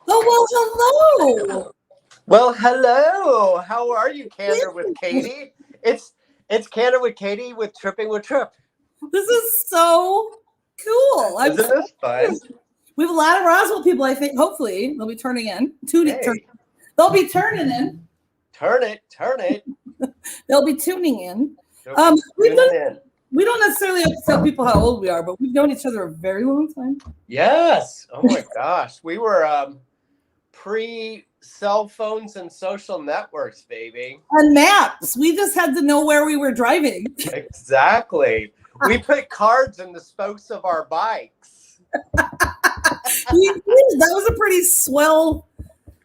Oh, well, hello. Well, hello. How are you, Candor with Katy? It's Candor with Katy with Tripping with Tripp. This is so cool. Isn't this fun? We have a lot of Roswell people, I think. Hopefully, they'll be turning in. They'll be turning in. Turn it. They'll be tuning in. We don't necessarily have to tell people how old we are, but we've known each other a very long time. Yes. Oh my gosh. We were pre-cell phones and social networks, baby. And maps. We just had to know where we were driving. Exactly. We put cards in the spokes of our bikes. That was a pretty swell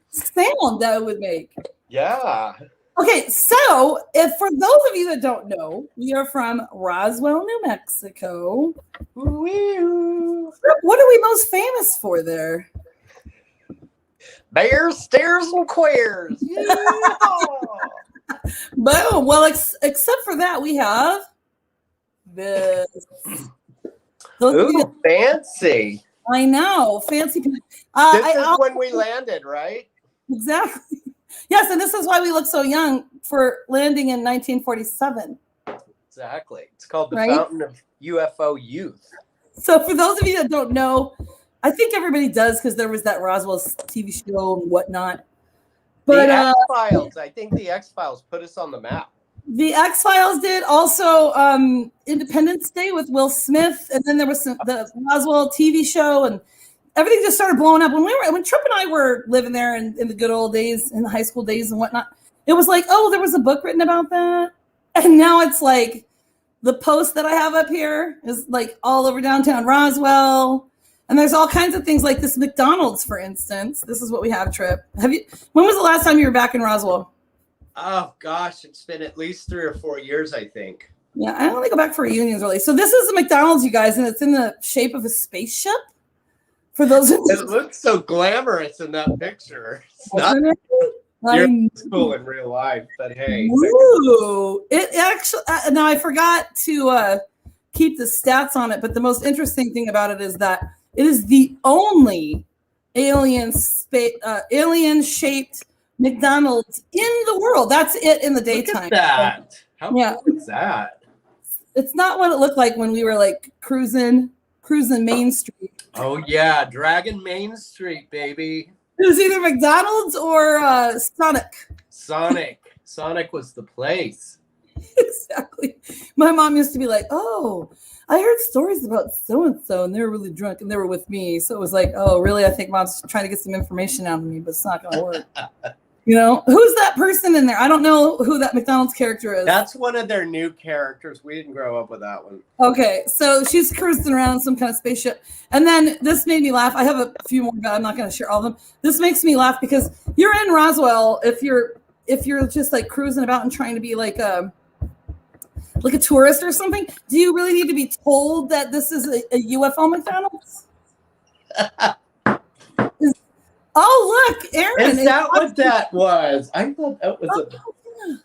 sound that it would make. Yeah. Okay, so if for those of you that don't know, we are from Roswell, New Mexico. Woo. What are we most famous for there? Bears, stairs, and queers. Yeah. Boom. Well, except for that, we have this. Ooh, fancy. I know, fancy. This is when we landed, right? Exactly. Yes, and this is why we look so young for landing in 1947. Exactly. It's called the Fountain of UFO Youth. So for those of you that don't know, I think everybody does because there was that Roswell TV show and whatnot. But the X-Files. I think the X-Files put us on the map. The X-Files did. Also, Independence Day with Will Smith, and then there was the Roswell TV show, and everything just started blowing up. When Tripp and I were living there in the good old days, in the high school days and whatnot, it was like, oh, there was a book written about that, and now it's like the post that I have up here is like all over downtown Roswell, and there's all kinds of things like this McDonald's, for instance. This is what we have, Tripp. When was the last time you were back in Roswell? Oh gosh, it's been at least 3 or 4 years, I think. Yeah, I only go back for reunions really. So this is the McDonald's, you guys, and it's in the shape of a spaceship. For those, it looks so glamorous in that picture. It's not you're cool in real life, but hey. Ooh, it actually. Now I forgot to keep the stats on it, but the most interesting thing about it is that it is the only alien-shaped McDonald's in the world. That's it in the daytime. Look at that. How cool is that? It's not what it looked like when we were like cruising Main Street. Oh yeah, Dragon Main Street, baby. It was either McDonald's or Sonic. Sonic was the place. Exactly. My mom used to be like, "Oh, I heard stories about so and so, and they were really drunk, and they were with me." So it was like, "Oh, really? I think Mom's trying to get some information out of me, but it's not going to work." You know, who's that person in there? I don't know who that McDonald's character is. That's one of their new characters. We didn't grow up with that one. Okay, so she's cruising around in some kind of spaceship. And then this made me laugh. I have a few more, but I'm not going to share all of them. This makes me laugh because you're in Roswell. If you're just like cruising about and trying to be like a tourist or something, do you really need to be told that this is a UFO McDonald's? Oh, look, Aaron. Is that what that was? I thought that was a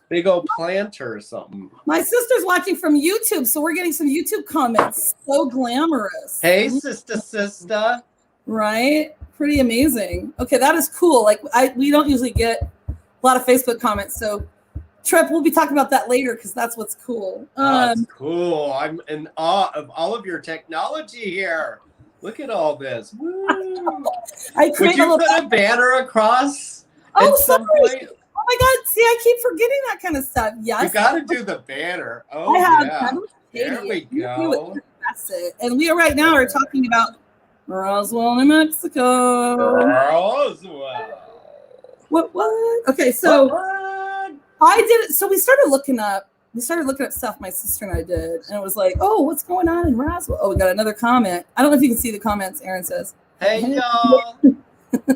big old planter or something. My sister's watching from YouTube, so we're getting some YouTube comments. So glamorous. Hey, sister. Right? Pretty amazing. Okay, that is cool. Like we don't usually get a lot of Facebook comments, so Tripp, we'll be talking about that later because that's what's cool. That's cool. I'm in awe of all of your technology here. Look at all this. Woo. Would you put a banner across at some point? Oh my God. See, I keep forgetting that kind of stuff. Yes. You got to do the banner. Oh, yeah. There we go. And we right now are talking about Roswell, New Mexico. Roswell. What? Okay, so I did it. So we started looking up stuff, my sister and I did, and it was like, oh, what's going on in Roswell? Oh, we got another comment. I don't know if you can see the comments. Aaron says, hey, y'all.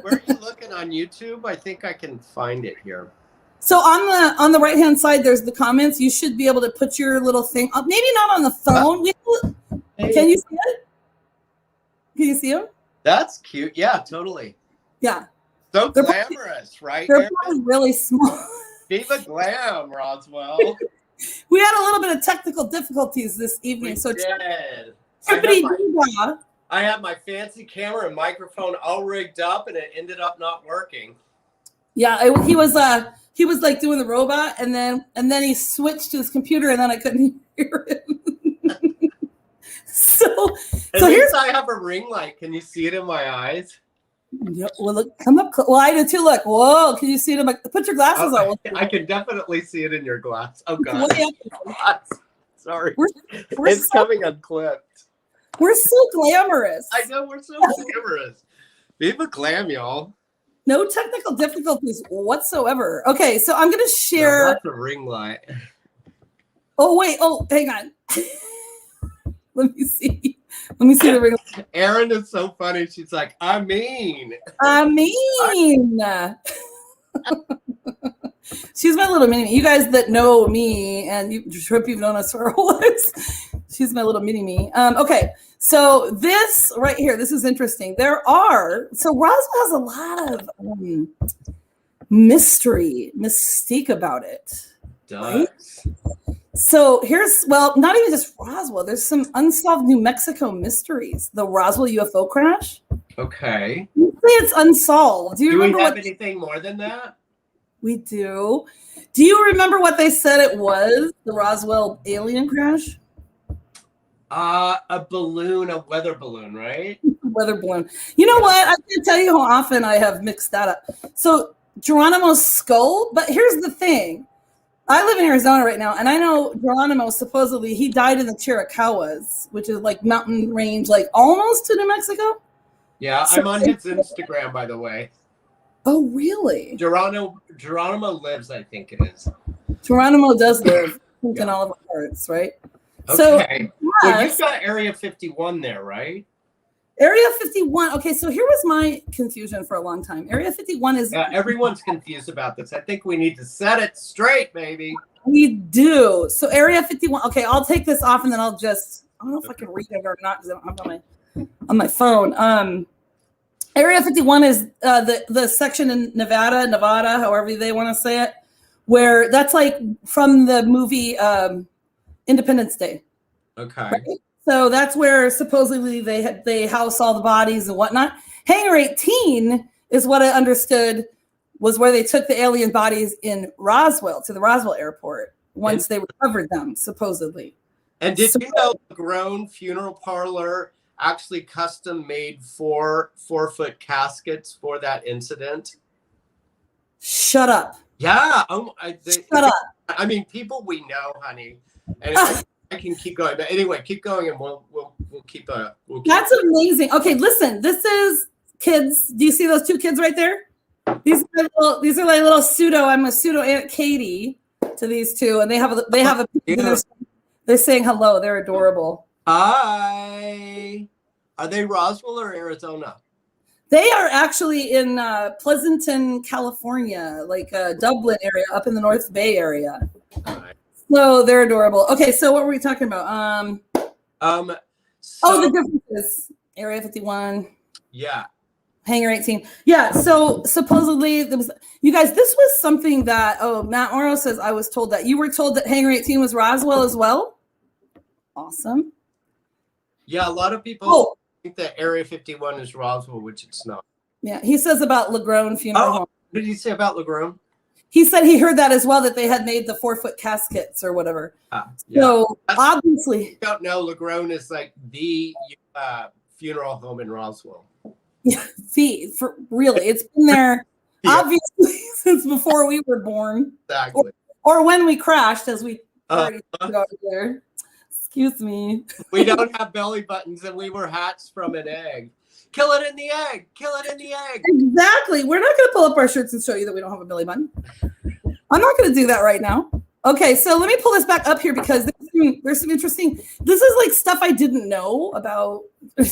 Where are you looking on YouTube? I think I can find it here. So on the right-hand side, there's the comments. You should be able to put your little thing up. Maybe not on the phone. Can you see it? Can you see them? That's cute. Yeah, totally. Yeah. So glamorous, right? They're probably really small. Viva glam, Roswell. We had a little bit of technical difficulties this evening. So did. I had my fancy camera and microphone all rigged up, and it ended up not working. Yeah, he was like doing the robot, and then he switched to his computer, and then I couldn't hear him. so here's I have a ring light. Can you see it in my eyes? Yeah, well, look, come up. Well, I do too. Look, whoa! Can you see it? Put your glasses on. I can definitely see it in your glass. Oh God! Sorry, we're coming unclipped. We're so glamorous. I know we're so glamorous. Viva glam, y'all. No technical difficulties whatsoever. Okay, so I'm gonna share. No, that's a ring light. Oh wait! Oh, hang on. Let me see the ring. Erin is so funny. She's like, I mean. She's my little mini me. You guys that know me and you've known us for our whole lives. She's my little mini me. Okay, so this right here, this is interesting. So Roswell has a lot of mystique about it. Does. Right? So not even just Roswell. There's some unsolved New Mexico mysteries. The Roswell UFO crash. Okay. It's unsolved. Do we have anything more than that? We do. Do you remember what they said it was? The Roswell alien crash? A weather balloon, right? Weather balloon. You know what? I can't tell you how often I have mixed that up. So Geronimo's skull, but here's the thing. I live in Arizona right now, and I know Geronimo, supposedly, he died in the Chiricahuas, which is like mountain range, like almost to New Mexico. Yeah, I'm on his Instagram, by the way. Oh, really? Geronimo lives, I think it is. Geronimo does live in all of our hearts, right? Okay. So, well, you've got Area 51 there, right? Area 51. Okay, so here was my confusion for a long time. Area 51 is... Yeah, everyone's confused about this. I think we need to set it straight, baby. We do. So Area 51. Okay, I'll take this off and then I'll just... I don't know if I can read it or not because I don't have on my phone. Area 51 is the section in Nevada, however they want to say it, where that's like from the movie Independence Day. Okay. Right? So that's where supposedly they house all the bodies and whatnot. Hangar 18 is what I understood was where they took the alien bodies in Roswell to the Roswell airport once they recovered them, supposedly. And did you know the Grown Funeral Parlor actually custom made 4-foot caskets for that incident? Shut up. Yeah. Shut up. I mean, people we know, honey. And I can keep going, but anyway, keep going, and we'll keep. That's amazing. Okay, listen. This is kids. Do you see those two kids right there? These are like little pseudo. I'm a pseudo Aunt Katie to these two, and they have a. They're saying hello. They're adorable. Hi. Are they Roswell or Arizona? They are actually in Pleasanton, California, like Dublin area, up in the North Bay area. Right. So they're adorable. Okay, so what were we talking about? The differences. Area 51. Yeah. Hangar 18. Yeah, so supposedly there was, you guys, this was something that, Matt Oro says, I was told that. You were told that Hangar 18 was Roswell as well? Awesome. Yeah, a lot of people think that Area 51 is Roswell, which it's not. Yeah, he says about LeGrone Funeral Home. What did he say about LeGrone? He said he heard that as well, that they had made the 4-foot caskets or whatever. Yeah. So obviously, I don't know. LeGrone is like the funeral home in Roswell. Yeah, see, for really, it's been there obviously since before we were born. Exactly. Or when we crashed, as we already talked about there. Excuse me. We don't have belly buttons, and we were hatched from an egg. Kill it in the egg. Kill it in the egg. Exactly. We're not going to pull up our shirts and show you that we don't have a belly button. I'm not going to do that right now. Okay, so let me pull this back up here because there's some interesting. This is like stuff I didn't know about.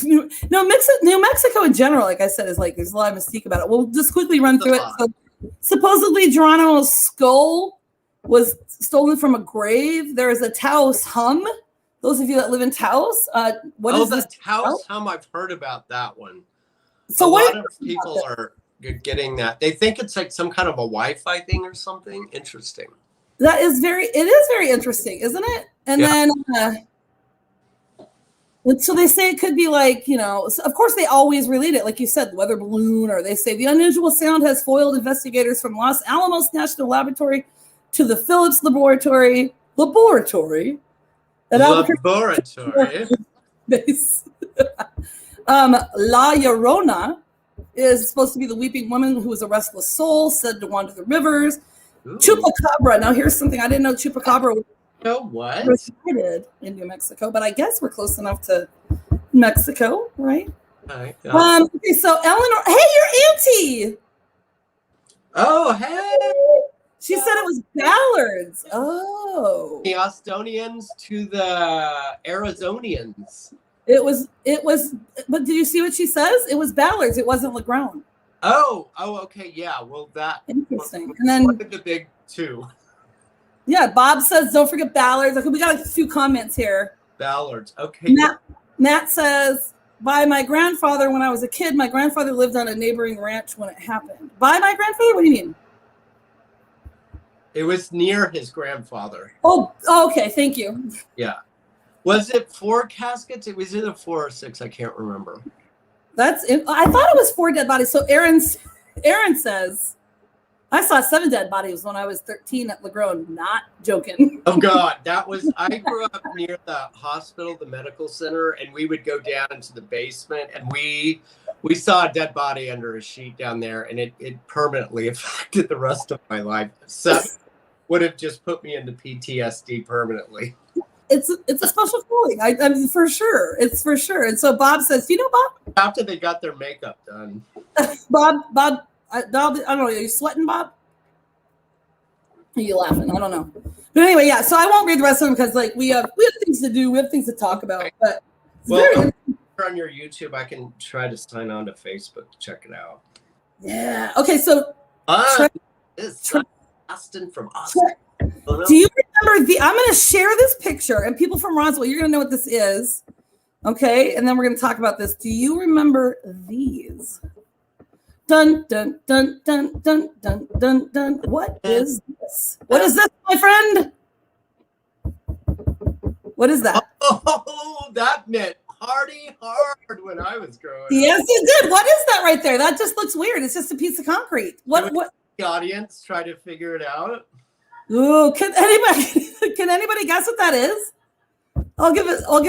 New Mexico in general, like I said, is like there's a lot of mystique about it. We'll just quickly run through it. So, supposedly, Geronimo's skull was stolen from a grave. There is a Taos hum. Those of you that live in Taos, what is this? Taos hum? I've heard about that one. So a lot of people are getting that. They think it's like some kind of a Wi-Fi thing or something. Interesting. It is very interesting, isn't it? And then And so they say it could be like, of course they always relate it, like you said, the weather balloon, or they say the unusual sound has foiled investigators from Los Alamos National Laboratory to the Phillips Laboratory at Albuquerque base. La Llorona is supposed to be the weeping woman who was a restless soul, said to wander the rivers. Ooh. Chupacabra. Now here's something I didn't know. Chupacabra was resided in New Mexico, but I guess we're close enough to Mexico, right? Okay, so Eleanor, hey, your auntie. Oh, hey. She said it was Ballards. Oh. The Austonians to the Arizonians. It was, but did you see what she says? It was Ballards. It wasn't LaGrone. Oh, okay. Yeah. Well, that. Interesting. And then the big two. Yeah. Bob says, don't forget Ballards. Okay, we got a few comments here. Ballards. Okay. Matt says, by my grandfather, when I was a kid, my grandfather lived on a neighboring ranch when it happened. By my grandfather? What do you mean? It was near his grandfather. Oh, okay. Thank you. Yeah. Was it 4 caskets? It was either 4 or 6. I can't remember. That's it. I thought it was 4 dead bodies. So Aaron says, I saw 7 dead bodies when I was 13 at LaGrone. Not joking. Oh God, I grew up near the hospital, the medical center, and we would go down into the basement, and we saw a dead body under a sheet down there, and it permanently affected the rest of my life. So would have just put me into PTSD permanently. It's a special feeling. I mean, for sure. It's for sure. And so Bob says, do you know Bob? After they got their makeup done. Bob, I don't know. Are you sweating, Bob? Are you laughing? I don't know. But anyway, yeah. So I won't read the rest of them because we have things to do. We have things to talk about. But on your YouTube, I can try to sign on to Facebook to check it out. Yeah. Okay. So Austin from Austin. Do you remember I'm going to share this picture, and people from Roswell, you're going to know what this is. Okay. And then we're going to talk about this. Do you remember these? Dun, dun, dun, dun, dun, dun, dun, dun. What is this? What is this, my friend? What is that? Oh, that meant party hard when I was growing up. Yes, it did. What is that right there? That just looks weird. It's just a piece of concrete. What? The audience try to figure it out. Ooh, can anybody guess what that is? I'll give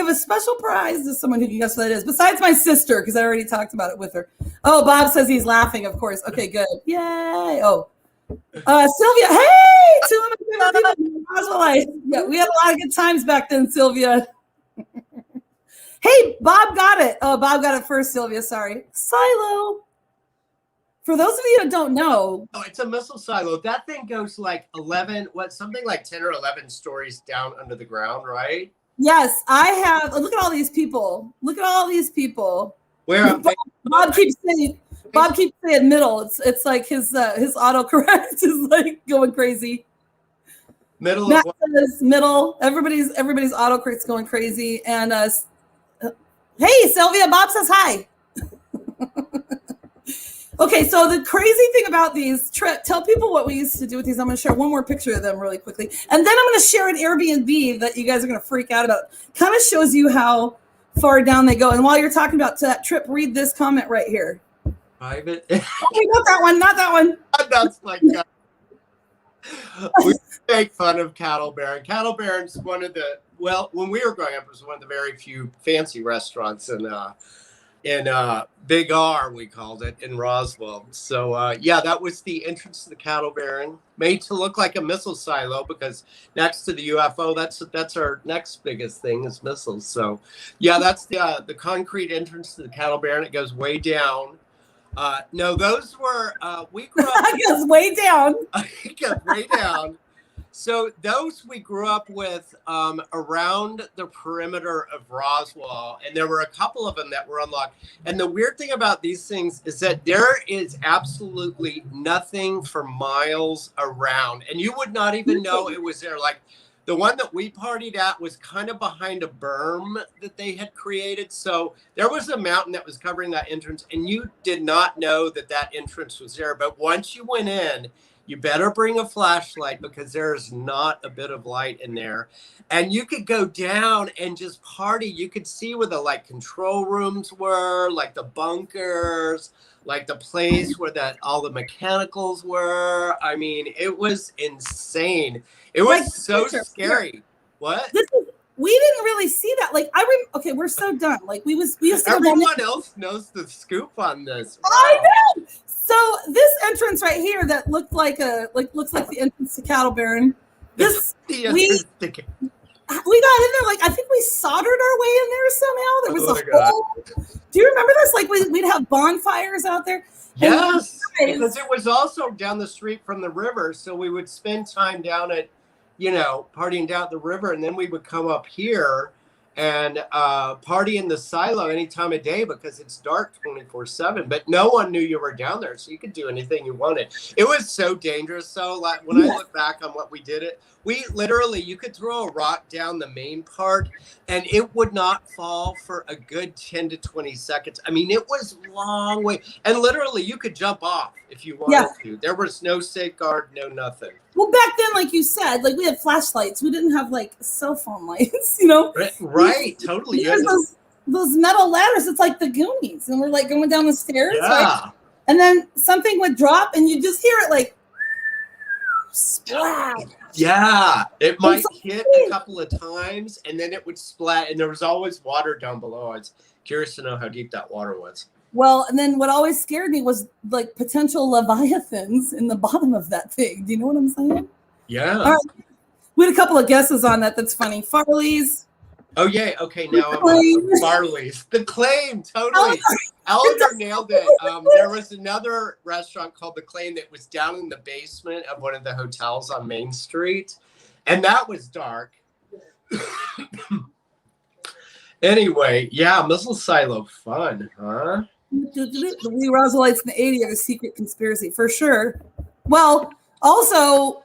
a special prize to someone who can guess what that is. Besides my sister, because I already talked about it with her. Oh, Bob says he's laughing, of course. Okay, good. Yay. Oh. Sylvia, hey! 200 people in Roswell. Yeah, we had a lot of good times back then, Sylvia. Hey, Bob got it. Oh, Bob got it first, Sylvia. Sorry. Silo. For those of you who don't know. Oh, it's a missile silo. That thing goes like 10 or 11 stories down under the ground, right? Yes, I have. Look at all these people. Where Bob keeps saying middle. It's like his autocorrect is like going crazy. Middle. Matt says middle. Everybody's autocorrect's going crazy. And hey, Sylvia. Bob says hi. Okay, so the crazy thing about these, tell people what we used to do with these. I'm going to share one more picture of them really quickly. And then I'm going to share an Airbnb that you guys are going to freak out about. Kind of shows you how far down they go. And while you're talking about that trip, read this comment right here. Private. Okay, not that one. That's like we make fun of Cattle Baron. Cattle Baron's one of the, when we were growing up, it was one of the very few fancy restaurants in Big R, we called it, in Roswell. So yeah, that was the entrance to the Cattle Baron, made to look like a missile silo, because next to the UFO, that's our next biggest thing is missiles. So yeah, that's the concrete entrance to the Cattle Baron. It goes way down. No, those were we grew up. It goes way down. It goes way down. So those we grew up with around the perimeter of Roswell, and there were a couple of them that were unlocked. And the weird thing about these things is that there is absolutely nothing for miles around, and you would not even know it was there. Like the one that we partied at was kind of behind a berm that they had created. So there was a mountain that was covering that entrance, and you did not know that entrance was there. But once you went in, You better bring a flashlight because there's not a bit of light in there. And you could go down and just party. You could see where the like control rooms were, like the bunkers, like the place where all the mechanicals were. I mean, it was insane. It was so scary. What? We didn't really see that. Like okay, we're so done. Like we used to everyone else knows the scoop on this. Wow. I know. So this entrance right here that looks like the entrance to Cattle Baron. We got in there, like I think we soldered our way in there somehow. There was a hole. Do you remember this? Like we'd have bonfires out there. Yes, because it was also down the street from the river, so we would spend time down at, partying down at the river, and then we would come up here and party in the silo any time of day because it's dark 24/7. But no one knew you were down there, so you could do anything you wanted. It was so dangerous. So like when I look back on what we did, you could throw a rock down the main part and it would not fall for a good 10 to 20 seconds. I mean, it was a long way. And literally you could jump off if you wanted to. There was no safeguard, no nothing. Well, back then, like you said, like we had flashlights. We didn't have like cell phone lights, Right, totally. Those metal ladders, it's like the Goonies. And we're like going down the stairs. Yeah. Right? And then something would drop and you just hear it like splash. Yeah, it might hit a couple of times and then it would splat. And there was always water down below. I was curious to know how deep that water was. Well, and then what always scared me was like potential leviathans in the bottom of that thing. Do you know what I'm saying? Yeah. All right. We had a couple of guesses on that. That's funny. Farley's. Oh, yeah. Okay. Now I'm on Farley's. The Claim. Totally. Eleanor nailed it. There was another restaurant called The Claim that was down in the basement of one of the hotels on Main Street. And that was dark. Anyway, yeah, missile silo fun, huh? The Wee Roswellites in the 80s are a secret conspiracy for sure. Well, also,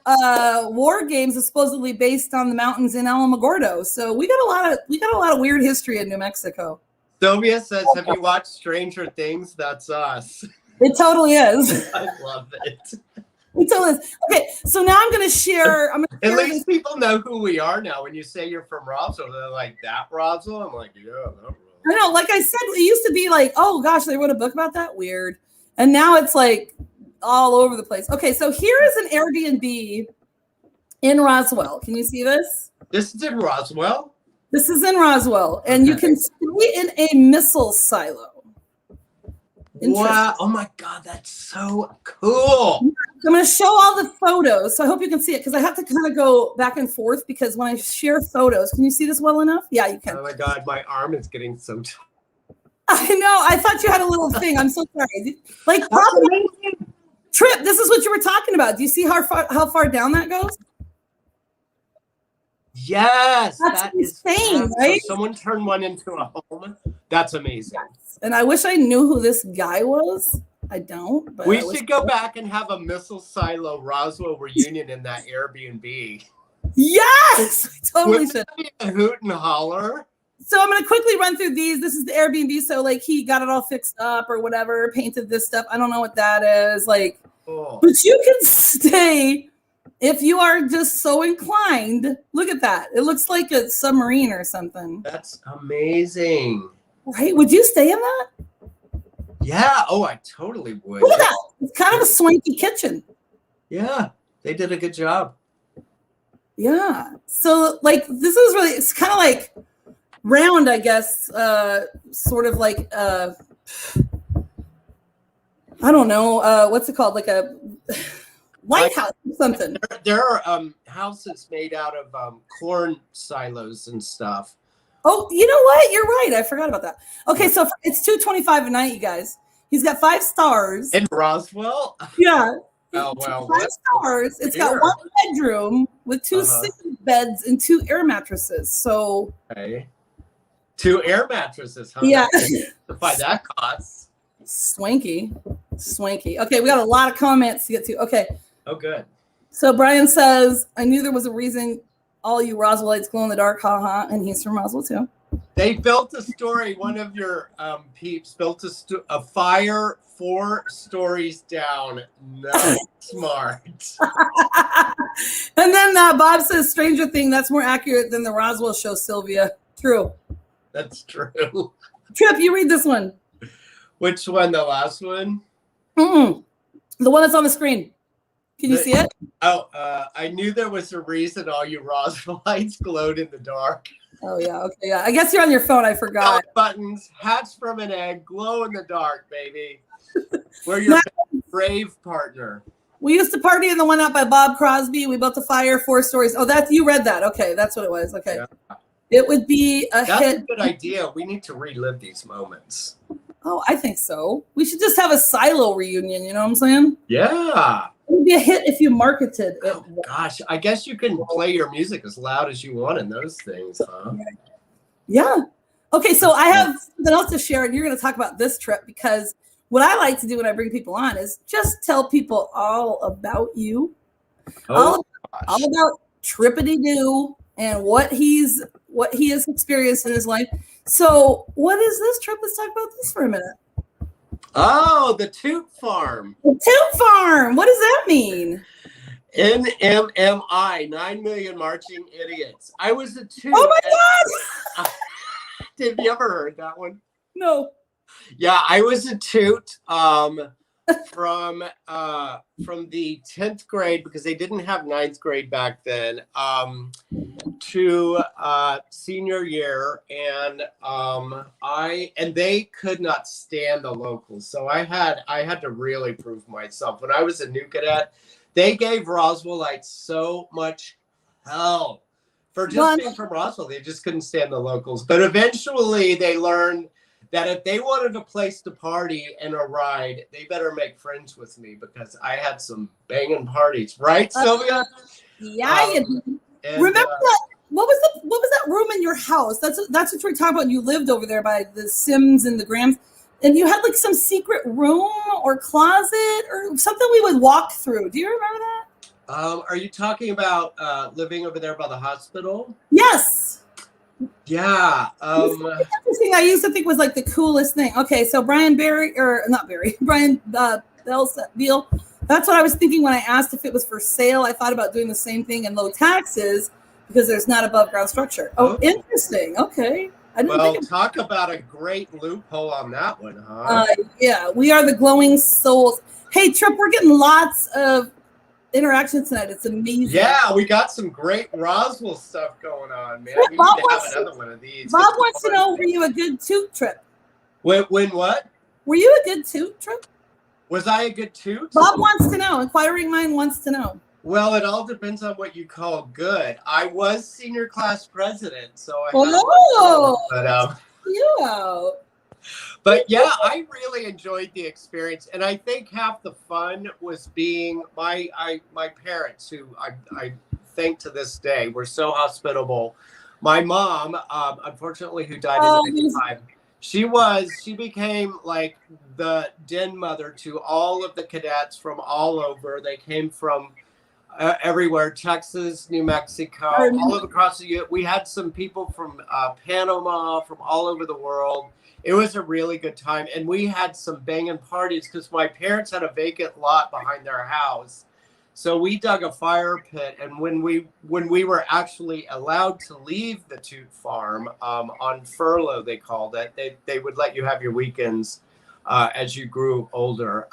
War Games is supposedly based on the mountains in Alamogordo. So we got a lot of weird history in New Mexico. Sylvia says, "Have you watched Stranger Things? That's us." It totally is. I love it. It totally is. Okay, so now I'm going to share. At least people know who we are now. When you say you're from Roswell, they're like, "That Roswell?" I'm like, "Yeah, that Roswell." I know, like I said, it used to be like, oh gosh, they wrote a book about that. Weird. And now it's like all over the place. Okay, so here is an Airbnb in Roswell. Can you see this? This is in Roswell? This is in Roswell. And you can stay in a missile silo. Wow. Oh my God, that's so cool. I'm going to show all the photos. So I hope you can see it because I have to kind of go back and forth because when I share photos, can you see this well enough? Yeah, you can. Oh my God, my arm is getting so tight. I know. I thought you had a little thing. I'm so sorry. Like, Tripp, this is what you were talking about. Do you see how far down that goes? Yes. That's insane, right? So someone turned one into a home. That's amazing. Yes. And I wish I knew who this guy was. I don't. But we should go back and have a missile silo Roswell reunion in that Airbnb. Yes, we totally should. A hoot and holler. So I'm going to quickly run through these. This is the Airbnb. So like he got it all fixed up or whatever, painted this stuff. I don't know what that is. Like, but you can stay if you are just so inclined. Look at that. It looks like a submarine or something. That's amazing. Right? Would you stay in that? Yeah. Oh, I totally would. Look at that. It's kind of a swanky kitchen. Yeah. They did a good job. Yeah. So like this is really, it's kind of like round, I guess, sort of like, I don't know, what's it called? Like a lighthouse or something. There are houses made out of corn silos and stuff. Oh, you know what? You're right. I forgot about that. Okay, so it's $225 a night, you guys. He's got 5 stars. In Roswell? Yeah. Oh, well. 5 stars. It's got 1 bedroom with 2 single beds and 2 air mattresses. So. Okay. 2 air mattresses, huh? Yeah. To find that costs. Swanky. Okay, we got a lot of comments to get to. Okay. Oh, good. So Brian says, I knew there was a reason all you Roswellites glow in the dark, haha, and he's from Roswell too. They built a story. One of your peeps built a fire 4 stories down. Not smart. And then Bob says, Stranger Thing, that's more accurate than the Roswell show, Sylvia. True. That's true. Tripp, you read this one. Which one? The last one? The one that's on the screen. Can you see it? Oh, I knew there was a reason all you Roswellites glowed in the dark. Oh, yeah. Okay, yeah. I guess you're on your phone. I forgot. Buttons, hatched from an egg, glow in the dark, baby. We're your brave partner. We used to party in the one out by Bob Crosby. We built a fire, 4 stories. Oh, you read that. Okay, that's what it was. Okay. Yeah. It would be a hit. That's a good idea. We need to relive these moments. Oh, I think so. We should just have a silo reunion. You know what I'm saying? Yeah. It would be a hit if you marketed it. Oh, gosh, I guess you can play your music as loud as you want in those things, huh? Yeah. Okay, so I have something else to share, and you're going to talk about this trip, because what I like to do when I bring people on is just tell people all about you, all about Trippity-Doo and what he has experienced in his life. So what is this trip? Let's talk about this for a minute. Oh, the Toot Farm. The Toot Farm. What does that mean? NMMI, 9 Million Marching Idiots. I was a toot. Oh my God! Have you ever heard that one? No. Yeah, I was a toot from the 10th grade, because they didn't have 9th grade back then, to senior year, and they could not stand the locals, so I had to really prove myself. When I was a new cadet, they gave Roswellites so much hell for just being from Roswell. They just couldn't stand the locals, but eventually they learned that if they wanted a place to party and a ride, they better make friends with me, because I had some banging parties, right, Sylvia? Yeah, you remember that? What was that room in your house? That's what we're talking about. You lived over there by the Sims and the Grahams, and you had like some secret room or closet or something we would walk through. Do you remember that? Are you talking about living over there by the hospital? Yes. Yeah. Interesting. I used to think was like the coolest thing. Okay, so Brian Beal. That's what I was thinking when I asked if it was for sale. I thought about doing the same thing and low taxes because there's not above ground structure. Oh, interesting. Okay. Talk about a great loophole on that one, huh? Yeah, we are the glowing souls. Hey, Tripp, we're getting lots of interaction tonight. It's amazing. Yeah, we got some great Roswell stuff going on, man. Tripp, we need to have another one of these. Bob wants to know, were you a good toot, Tripp? When what? Were you a good toot, Tripp? Was I a good toot? Bob wants to know. Inquiring mind wants to know. Well, it all depends on what you call good. I was senior class president, so I But yeah, I really enjoyed the experience, and I think half the fun was being my parents, who I thank to this day, were so hospitable. My mom, unfortunately, who died in '95, she became like the den mother to all of the cadets from all over. They came from everywhere, Texas, New Mexico, all over across the U.S. We had some people from Panama, from all over the world. It was a really good time, and we had some banging parties because my parents had a vacant lot behind their house. So we dug a fire pit, and when we were actually allowed to leave the Toot Farm on furlough, they called it, they would let you have your weekends as you grew older.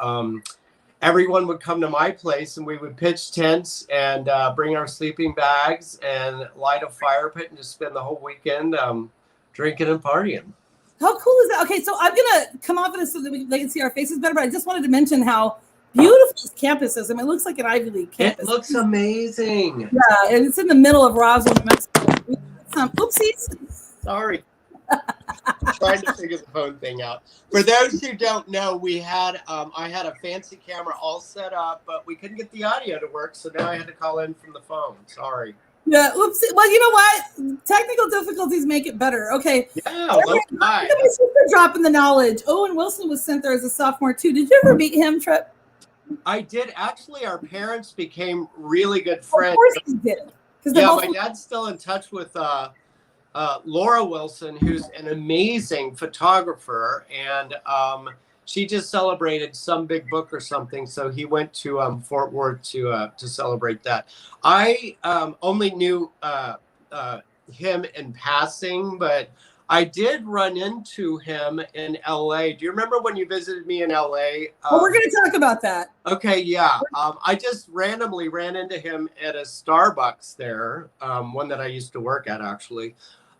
Everyone would come to my place, and we would pitch tents and bring our sleeping bags and light a fire pit and just spend the whole weekend drinking and partying. How cool is that? Okay, so I'm going to come off of this so that they can see our faces better, but I just wanted to mention how beautiful this campus is. I mean, it looks like an Ivy League campus. It looks amazing. Yeah, and it's in the middle of Roswell, New Mexico. Oopsies. Sorry. Trying to figure the phone thing out. For those who don't know, we had I had a fancy camera all set up, but we couldn't get the audio to work, so now I had to call in from the phone. Sorry. Yeah, oops. Well, you know what? Technical difficulties make it better. Okay. Yeah, my sister dropping the knowledge. Owen Wilson was sent there as a sophomore too. Did you ever meet him, Tripp? I did. Actually, our parents became really good friends. Of course he did. Yeah, my dad's still in touch with Laura Wilson, who's an amazing photographer, and she just celebrated some big book or something. So he went to Fort Worth to celebrate that. I only knew him in passing, but I did run into him in LA. Do you remember when you visited me in LA? Well, we're going to talk about that. Okay, yeah. I just randomly ran into him at a Starbucks there, one that I used to work at actually,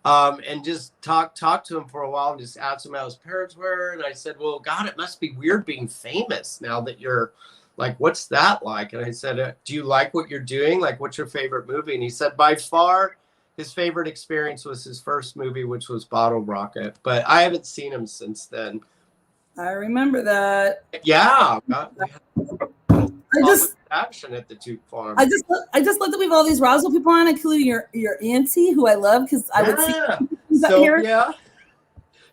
and just talked to him for a while and just asked him how his parents were. And I said, well, God, it must be weird being famous now that you're like, what's that like? And I said, do you like what you're doing? Like, what's your favorite movie? And he said, by far, his favorite experience was his first movie, which was Bottle Rocket. But I haven't seen him since then. I remember that. Yeah. I just action at the Toot Farm. I just love that we have all these Roswell people on, including your auntie, who I love because I would see so, here. Yeah.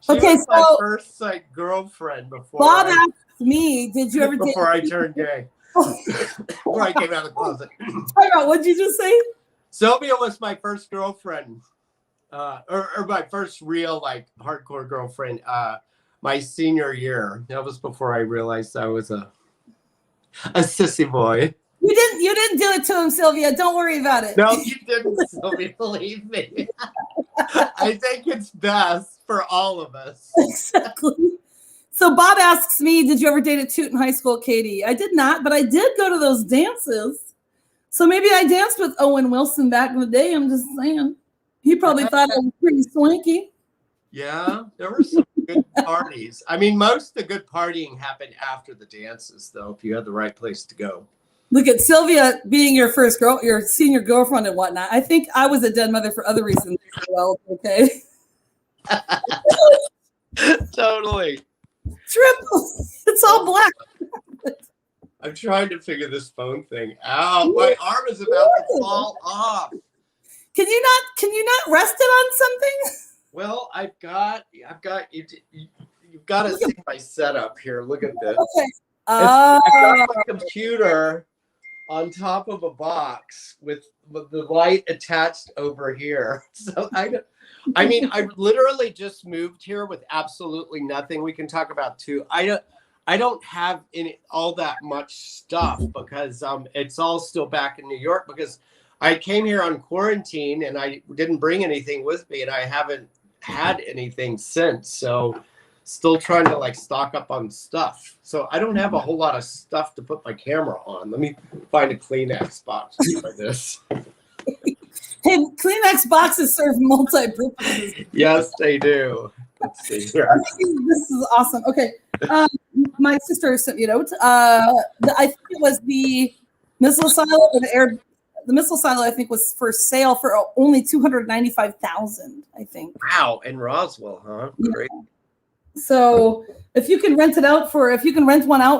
Okay, was my first girlfriend before Bob asked me, "Did you ever before I turned gay?" Before I came out of the closet. What did you just say? Sylvia was my first girlfriend, or my first real hardcore girlfriend. My senior year. That was before I realized I was a sissy boy. You didn't do it to him, Sylvia. Don't worry about it. No, you didn't, Sylvia. Believe me. I think it's best for all of us. Exactly. So Bob asks me, "Did you ever date a Toot in high school, Katy?" I did not, but I did go to those dances. So maybe I danced with Owen Wilson back in the day. I'm just saying. He probably thought I was pretty swanky. Yeah, there were some good parties. I mean, most of the good partying happened after the dances, though, if you had the right place to go. Look at Sylvia being your first girl, your senior girlfriend and whatnot. I think I was a dead mother for other reasons as well. Okay. Totally. Triple. It's all black. I'm trying to figure this phone thing out. My arm is about to fall off. Can you not rest it on something? Well, I've got you've got to see my setup here. Look at this. Okay. I've got my computer on top of a box with the light attached over here. So I mean, I literally just moved here with absolutely nothing. We can talk about too. I don't have all that much stuff because it's all still back in New York because I came here on quarantine and I didn't bring anything with me and I haven't had anything since. So still trying to stock up on stuff. So I don't have a whole lot of stuff to put my camera on. Let me find a Kleenex box for this. Hey, Kleenex boxes serve multi-purposes. Yes, they do. Let's see here. This is awesome. Okay. My sister sent me a note. I think it was the missile silo or the missile silo, I think, was for sale for only $295,000, I think. Wow. In Roswell, huh? Yeah. Great. So if you can rent one out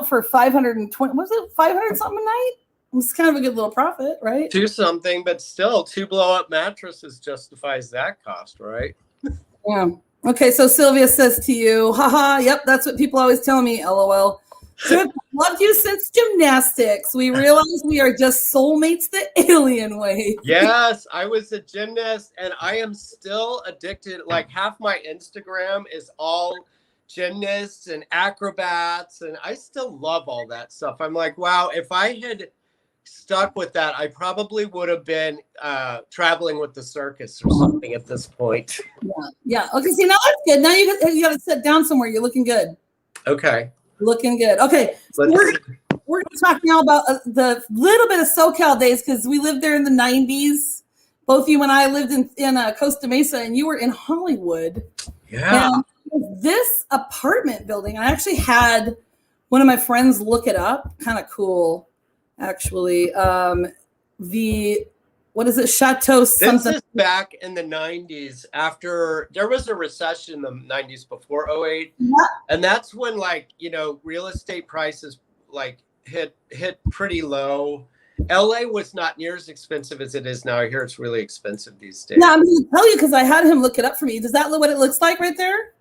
for 520, was it 500 something a night? It's kind of a good little profit, right? Do something, but still 2 blow-up mattresses justifies that cost, right? Yeah. Okay, so Sylvia says to you, haha, yep, that's what people always tell me, LOL. Tripp, loved you since gymnastics. We realize we are just soulmates the alien way. Yes, I was a gymnast, and I am still addicted. Half my Instagram is all gymnasts and acrobats, and I still love all that stuff. I'm like, wow, if I had stuck with that, I probably would have been traveling with the circus or something at this point. Yeah. Okay, see, now that's good. Now you got to sit down somewhere. You're looking good. Okay. Looking good. Okay, so we're going to talk now about the little bit of SoCal days because we lived there in the 90s. Both you and I lived in Costa Mesa, and you were in Hollywood. Yeah. And this apartment building, I actually had one of my friends look it up. Kind of cool, actually. What is it? Chateau something. This is back in the 90s after there was a recession in the 90s before 2008. Yeah. And that's when real estate prices hit pretty low. LA was not near as expensive as it is now. I hear it's really expensive these days. Yeah, I'm going to tell you because I had him look it up for me. Does that look what it looks like right there?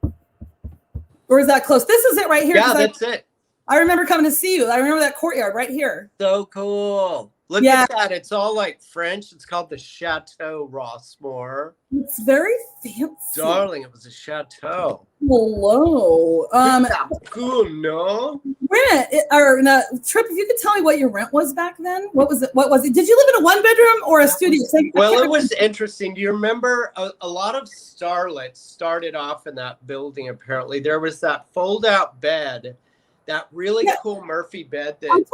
Or is that close? This is it right here. Yeah, that's it. I remember coming to see you. I remember that courtyard right here. So cool. Look at that. It's all like French. It's called the Chateau Rossmore. It's very fancy. Darling, it was a chateau. Hello. Cool, no? Rent or no, Tripp, if you could tell me what your rent was back then. What was it? Did you live in a 1-bedroom or a studio? Well, it was interesting. Do you remember a lot of starlets started off in that building? Apparently, there was that fold-out bed, that really cool Murphy bed that was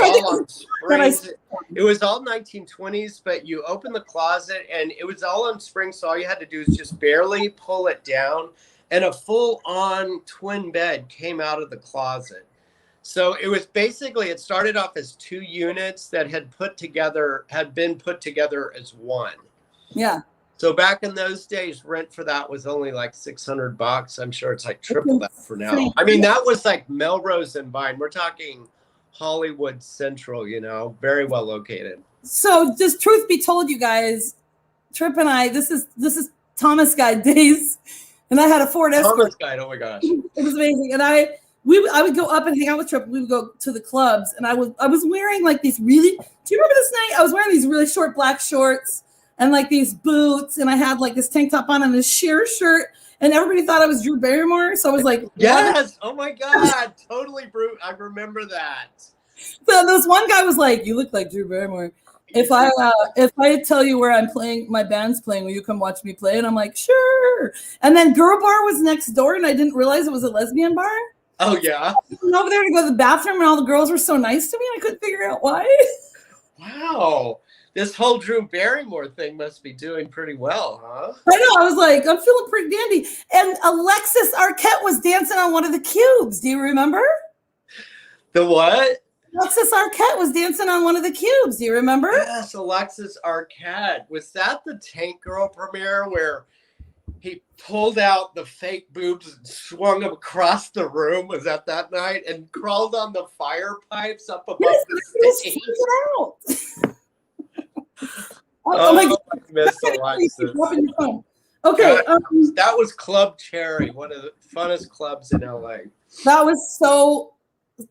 all on springs. It was all 1920s, but you open the closet and it was all on springs. So all you had to do is just barely pull it down, and a full-on twin bed came out of the closet. So it was basically, it started off as 2 units that had been put together as one. Yeah. So back in those days, rent for that was only like $600. I'm sure it's like triple that for now. I mean, that was like Melrose and Vine. We're talking Hollywood Central, very well located. So just truth be told, you guys, Tripp and I, this is Thomas Guide days, and I had a Ford Escort. Thomas Guide, oh my gosh. It was amazing. And I would go up and hang out with Tripp. We would go to the clubs, and I was wearing like these really, do you remember this night? I was wearing these really short black shorts and like these boots, and I had like this tank top on and this sheer shirt, and everybody thought I was Drew Barrymore. So I was like, yes, oh my God, totally brute. I remember that. So this one guy was like, "You look like Drew Barrymore. If I tell you where I'm playing, my band's playing, will you come watch me play?" And I'm like, "Sure." And then Girl Bar was next door, and I didn't realize it was a lesbian bar. Oh yeah. I went over there to go to the bathroom, and all the girls were so nice to me, I couldn't figure out why. Wow. This whole Drew Barrymore thing must be doing pretty well, huh? I know. I was like, I'm feeling pretty dandy. And Alexis Arquette was dancing on one of the cubes. Do you remember? The what? Alexis Arquette was dancing on one of the cubes. Do you remember? Yes, Alexis Arquette. Was that the Tank Girl premiere where he pulled out the fake boobs and swung them across the room? Was that night? And crawled on the fire pipes up above the stage? Oh my God. I miss Alexis. Okay. That was Club Cherry, one of the funnest clubs in LA. That was so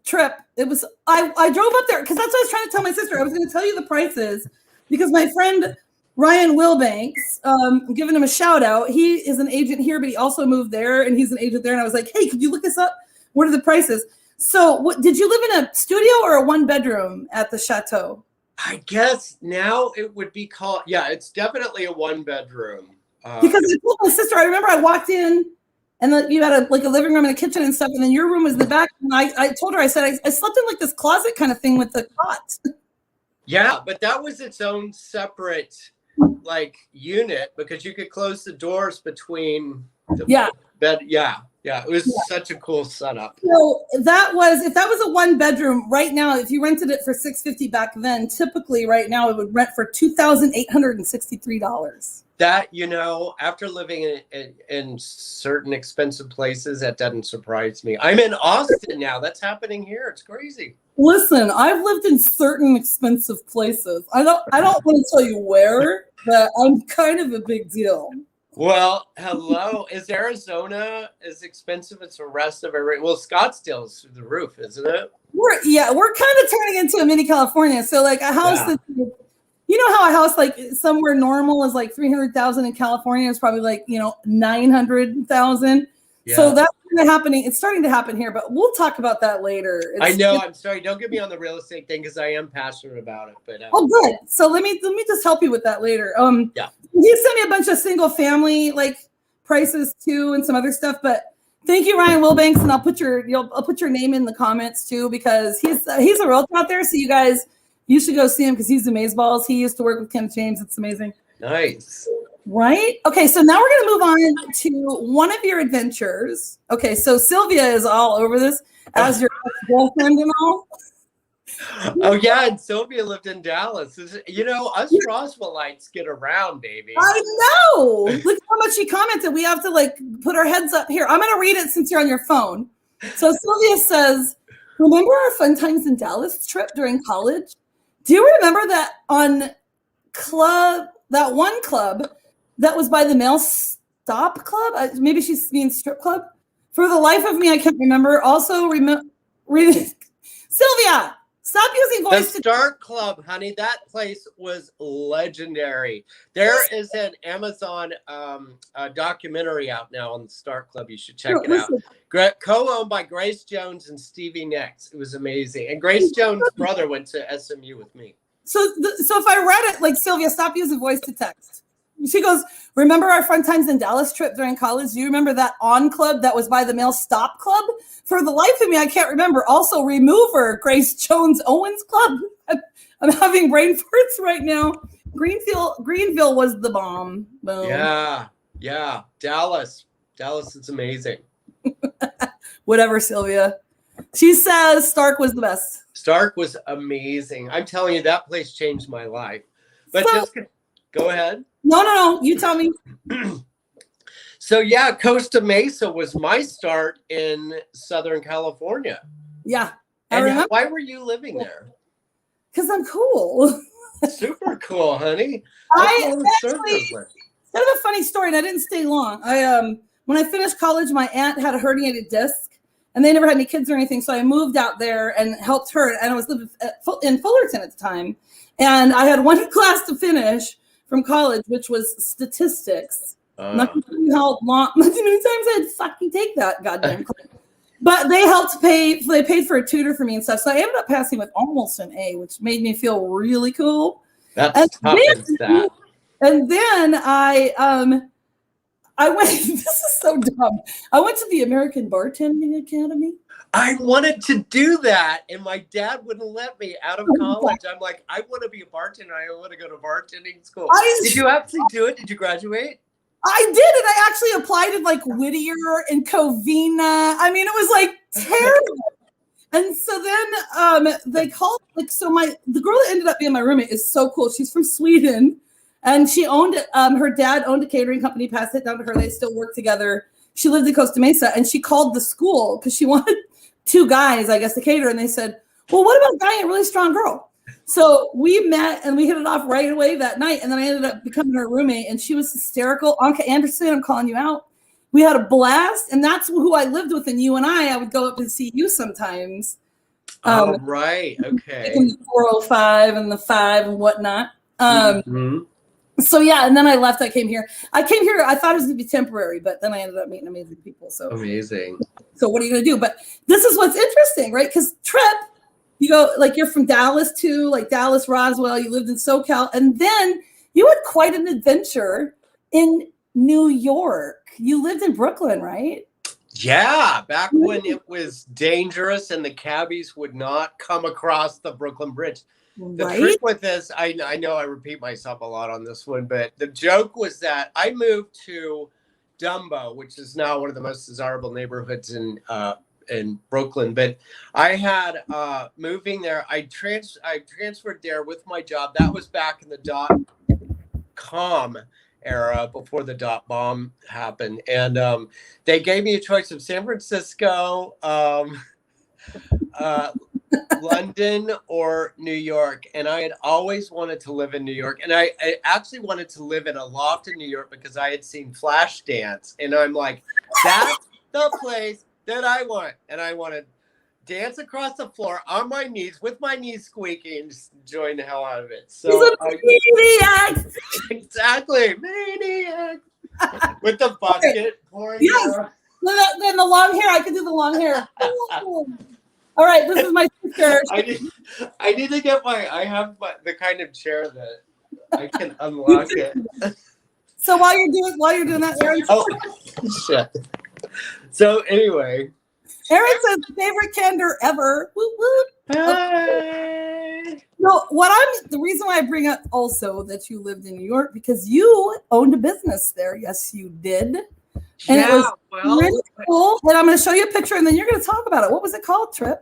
Tripp. It was, I drove up there because that's what I was trying to tell my sister. I was going to tell you the prices because my friend Ryan Wilbanks, I'm giving him a shout out. He is an agent here, but he also moved there and he's an agent there. And I was like, hey, could you look this up? What are the prices? So did you live in a studio or a 1-bedroom at the chateau? I guess now it would be called, it's definitely a 1-bedroom. Because I told my sister, I remember I walked in and you had a living room and a kitchen and stuff, and then your room was in the back. And I told her, I said, I slept in like this closet kind of thing with the cot. Yeah, but that was its own separate like unit because you could close the doors between the bed. Yeah, it was such a cool setup. So if that was a 1-bedroom right now, if you rented it for $650 back then, typically right now it would rent for $2,863. That, after living in certain expensive places, that doesn't surprise me. I'm in Austin now. That's happening here. It's crazy. Listen, I've lived in certain expensive places. I don't want to tell you where, but I'm kind of a big deal. Well, hello. Is Arizona as expensive as the rest of it? Well, Scottsdale's through the roof, isn't it? We're kind of turning into a mini California. So like a house that, how a house like somewhere normal is like 300,000 in California is probably like, 900,000. Yeah. So that's happening. It's starting to happen here, but we'll talk about that later. I know. I'm sorry. Don't get me on the real estate thing because I am passionate about it. But good. So let me just help you with that later. He sent me a bunch of single family like prices too and some other stuff. But thank you, Ryan Wilbanks, and I'll put your name in the comments too because he's a realtor out there. So you should go see him because he's amazeballs. He used to work with Ken James. It's amazing. Nice. Right? Okay, so now we're going to move on to one of your adventures. Okay, so Sylvia is all over this as your girlfriend and all. Oh, yeah, and Sylvia lived in Dallas. Us Roswellites get around, baby. I know. Look how much she commented. We have to, put our heads up here. I'm going to read it since you're on your phone. So Sylvia says, remember our fun times in Dallas trip during college? Do you remember that that one club that was by the Male Stop Club? Maybe she means strip club. For the life of me, I can't remember. Also, Sylvia, Stop using The voice to Star Club, honey, that place was legendary. There is an Amazon documentary out now on the Star Club. You should check it out. Co-owned by Grace Jones and Stevie Nicks. It was amazing. And Grace Jones' brother went to SMU with me. So if I read it, like, Sylvia, stop using voice to text. She goes, remember our fun times in Dallas trip during college? Do you remember that On Club that was by the Male Stop Club? For the life of me, I can't remember. Also, Remover, Grace Jones Owens Club. I'm having brain farts right now. Greenville was the bomb. Boom. Yeah. Dallas is amazing. Whatever, Sylvia. She says Stark was the best. Stark was amazing. I'm telling you, that place changed my life. But just go ahead. No. You tell me. So yeah, Costa Mesa was my start in Southern California. Yeah. And why were you living there? Because I'm cool. Super cool, honey. Kind of a funny story, and I didn't stay long. When I finished college, my aunt had a herniated disc, and they never had any kids or anything, so I moved out there and helped her. And I was living in Fullerton at the time, and I had one class to finish from college, which was statistics. I'm not going to tell you how many times I had to fucking take that goddamn class. But they helped pay. They paid for a tutor for me and stuff. So I ended up passing with almost an A, which made me feel really cool. That's tough as that. And then I went. This is so dumb. I went to the American Bartending Academy. I wanted to do that, and my dad wouldn't let me out of college. I'm like, I want to be a bartender. I want to go to bartending school. Did you actually do it? Did you graduate? I did, and I actually applied at like Whittier and Covina. I mean, it was like terrible. And so then they called, like, so the girl that ended up being my roommate is so cool. She's from Sweden, and she owned it. Her dad owned a catering company, passed it down to her. They still work together. She lived in Costa Mesa, and she called the school because she wanted 2 guys, I guess, to cater. And they said, well, what about a guy and a really strong girl? So we met and we hit it off right away that night. And then I ended up becoming her roommate, and she was hysterical. Anka Anderson, I'm calling you out. We had a blast, and that's who I lived with. And you and I would go up and see you sometimes. Right. Okay. In the 405 and the 5 and whatnot. So yeah, and then I left. I came here. I thought it was going to be temporary, but then I ended up meeting amazing people. So amazing. So what are you going to do? But this is what's interesting, right? Because Tripp, you go, like, you're from Dallas too, like Dallas, Roswell. You lived in SoCal, and then you had quite an adventure in New York. You lived in Brooklyn, right? Yeah, back when it was dangerous and the cabbies would not come across the Brooklyn Bridge. The trick with this, I know I repeat myself a lot on this one, but the joke was that I moved to Dumbo, which is now one of the most desirable neighborhoods in Brooklyn. But I had moving there. I transferred there with my job. That was back in the .com era, before the .bomb happened, and they gave me a choice of San Francisco, London, or New York. And I had always wanted to live in New York, and I actually wanted to live in a loft in New York because I had seen Flashdance, and I'm like, that's the place that I want. And I want to dance across the floor on my knees with my knees squeaky and just enjoying the hell out of it. So maniac. Exactly, maniac. With the bucket pouring. Yes. Then the long hair. I could do the long hair. All right, this is my sister. I need to get I have the kind of chair that I can unlock it. So while you're doing that, Aaron. Oh, shit. So anyway. Aaron says favorite candor ever. Woo woo. Hey. No, the reason why I bring up also that you lived in New York, because you owned a business there. Yes, you did. And it was really cool. And I'm going to show you a picture, and then you're going to talk about it. What was it called, Tripp?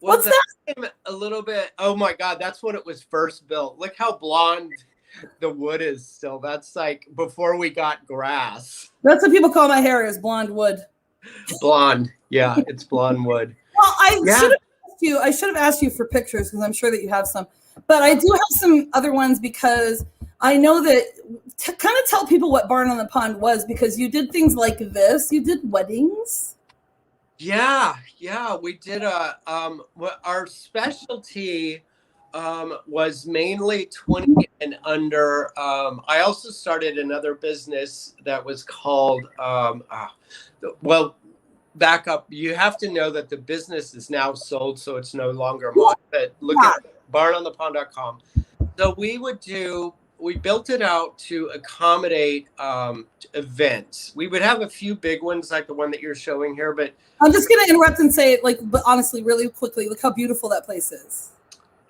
What's that? A little bit. Oh my God, that's when it was first built. Look how blonde the wood is still. That's like before we got grass. That's what people call my hair, is blonde wood. Blonde. Yeah, it's blonde wood. Well, I should have asked you for pictures, because I'm sure that you have some. But I do have some other ones, because I know that to kind of tell people what Barn on the Pond was, because you did things like this. You did weddings. Yeah, yeah, we did our specialty was mainly 20 and under. I also started another business that was called well, back up. You have to know that the business is now sold, so it's no longer mine. But look Yeah. at barnonthepond.com. So we built it out to accommodate events. We would have a few big ones like the one that you're showing here, but I'm just going to interrupt and say, like, but honestly, really quickly, look how beautiful that place is.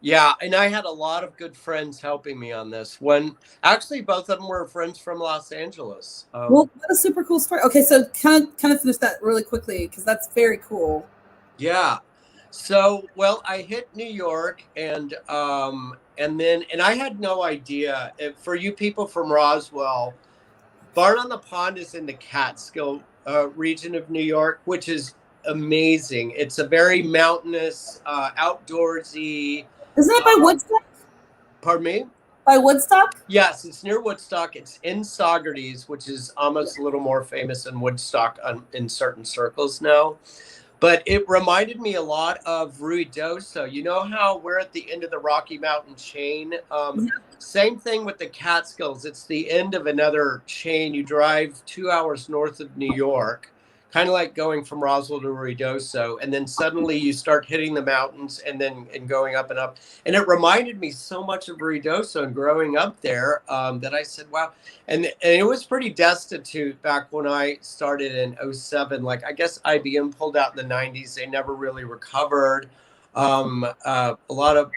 yeah, and I had a lot of good friends helping me on this. When actually both of them were friends from Los Angeles. Well, what a super cool story. Okay, so kind of finish that really quickly because that's very cool. Yeah. So, well, I hit New York and I had no idea. For you people from Roswell, Barn on the Pond is in the Catskill region of New York, which is amazing. It's a very mountainous, outdoorsy. Isn't it by Woodstock? Pardon me? By Woodstock? Yes, it's near Woodstock. It's in Saugerties, which is almost a little more famous than Woodstock in certain circles now. But it reminded me a lot of Ruidoso. You know how we're at the end of the Rocky Mountain chain? Same thing with the Catskills. It's the end of another chain. You drive 2 hours north of New York, kind of like going from Roswell to Ruidoso, and then suddenly you start hitting the mountains and going up and up. And it reminded me so much of Ruidoso and growing up there that I said, wow. And it was pretty destitute back when I started in 07. Like, I guess IBM pulled out in the 90s. They never really recovered. A lot of,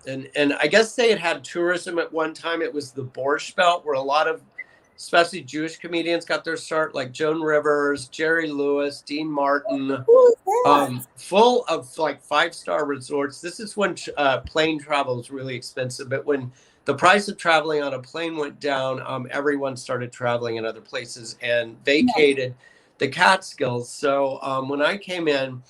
and I guess they had tourism at one time. It was the Borscht Belt where a lot of, especially Jewish comedians got their start, like Joan Rivers, Jerry Lewis, Dean Martin, full of like 5-star resorts. This is when plane travel was really expensive, but when the price of traveling on a plane went down, everyone started traveling in other places and vacated the Catskills. So when I came in,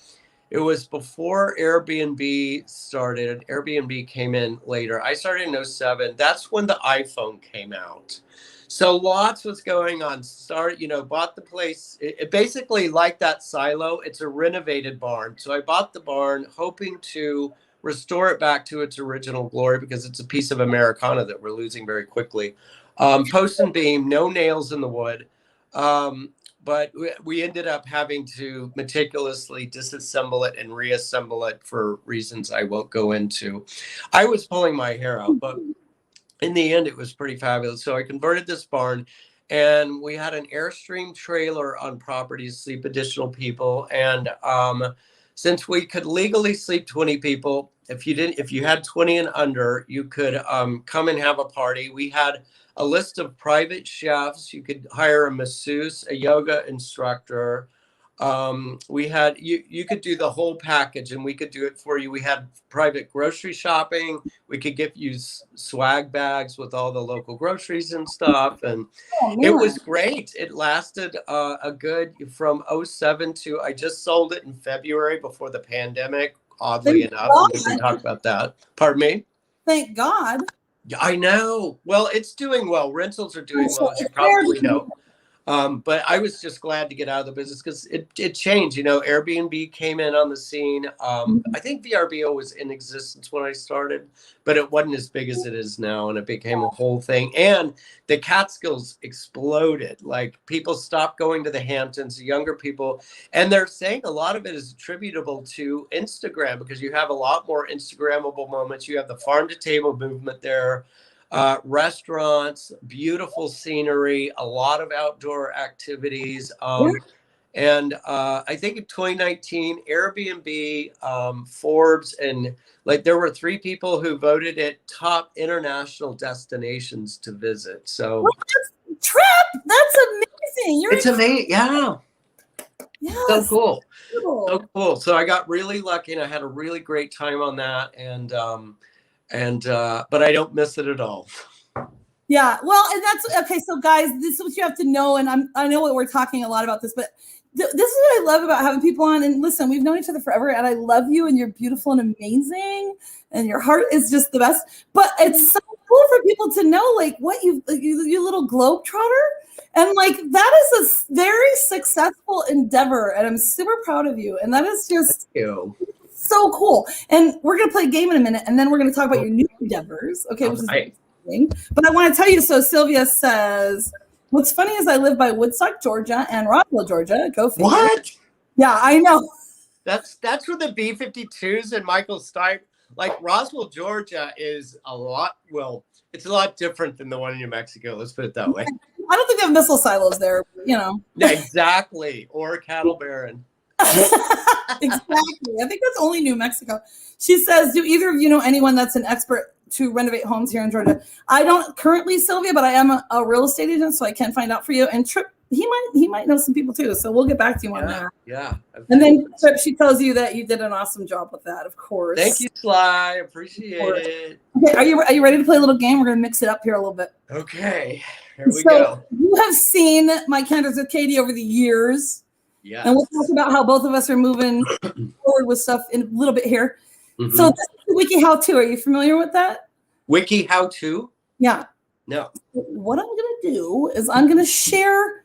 it was before Airbnb started. Airbnb came in later. I started in 07. That's when the iPhone came out. So lots was going on. Bought the place. It basically, like that silo, it's a renovated barn. So I bought the barn hoping to restore it back to its original glory because it's a piece of Americana that we're losing very quickly. Post and beam, no nails in the wood. But we ended up having to meticulously disassemble it and reassemble it for reasons I won't go into. I was pulling my hair out, but in the end, it was pretty fabulous. So I converted this barn and we had an Airstream trailer on property to sleep additional people. And since we could legally sleep 20 people, if you had 20 and under, you could come and have a party. We had a list of private chefs. You could hire a masseuse, a yoga instructor. We had you could do the whole package and we could do it for you. We had private grocery shopping. We could give you swag bags with all the local groceries and stuff. And it was great. It lasted a good from 07 to I just sold it in February before the pandemic, oddly enough. And we can talk about that. Pardon me? Thank God. I know. Well, it's doing well. Rentals are doing well, as you probably know. But I was just glad to get out of the business because it changed. Airbnb came in on the scene. I think VRBO was in existence when I started, but it wasn't as big as it is now, and it became a whole thing. And the Catskills exploded. Like, people stopped going to the Hamptons, the younger people, and they're saying a lot of it is attributable to Instagram because you have a lot more Instagrammable moments. You have the farm to table movement there. Restaurants, beautiful scenery, a lot of outdoor activities. And I think in 2019, Airbnb, Forbes, and like there were 3 people who voted it top international destinations to visit. So Tripp, that's amazing. It's amazing. Yeah. Yes. So cool. So cool. So I got really lucky and I had a really great time on that. But I don't miss it at all. Yeah, well, and that's okay. So, guys, this is what you have to know, and I know we're talking a lot about this, but this is what I love about having people on. And listen, we've known each other forever, and I love you, and you're beautiful and amazing, and your heart is just the best. But it's so cool for people to know, like, what you little globetrotter. And like, that is a very successful endeavor. And I'm super proud of you. And that is just so cool. And we're going to play a game in a minute. And then we're going to talk about your new endeavors. Okay. Which is exciting. But I want to tell you, so Sylvia says, what's funny is I live by Woodstock, Georgia and Roswell, Georgia. Go figure. What? Yeah, I know. That's where the B-52s and Michael Stipe, like Roswell, Georgia is a lot, it's a lot different than the one in New Mexico. Let's put it that way. I don't think they have missile silos there, you know. Yeah, exactly. Or a cattle baron. Exactly. I think that's only New Mexico. She says, do either of you know anyone that's an expert to renovate homes here in Georgia? I don't currently, Sylvia, but I am a real estate agent, so I can find out for you. And Tripp, he might know some people too, so we'll get back to you on that. Yeah. And then Tripp, she tells you that you did an awesome job with that, of course. Thank you, Sly. Appreciate it. Okay, are you ready to play a little game? We're gonna mix it up here a little bit. Okay, here we go. You have seen my Candors with Katy over the years. Yeah. And we'll talk about how both of us are moving forward with stuff in a little bit here. Mm-hmm. So this is the Wiki How To. Are you familiar with that? Wiki How To? Yeah. No. What I'm going to do is I'm going to share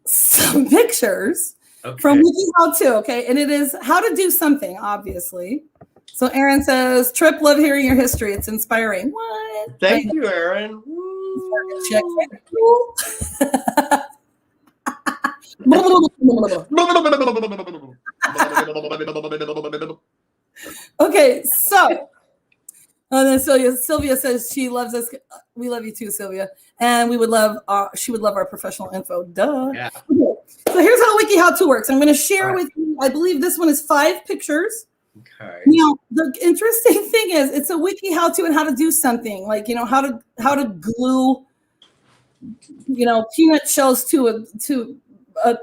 some pictures from Wiki How To, okay? And it is how to do something, obviously. So Aaron says, Tripp, love hearing your history. It's inspiring. What? Thank you, Aaron. Okay, so then Sylvia says she loves us. We love you too, Sylvia, and we would love. She would love our professional info. Duh. Yeah. Okay. So here's how Wiki How To works. I'm going to share with you. I believe this one is 5 pictures. Okay. Now the interesting thing is, it's a Wiki How To and how to do something, like how to glue, peanut shells to a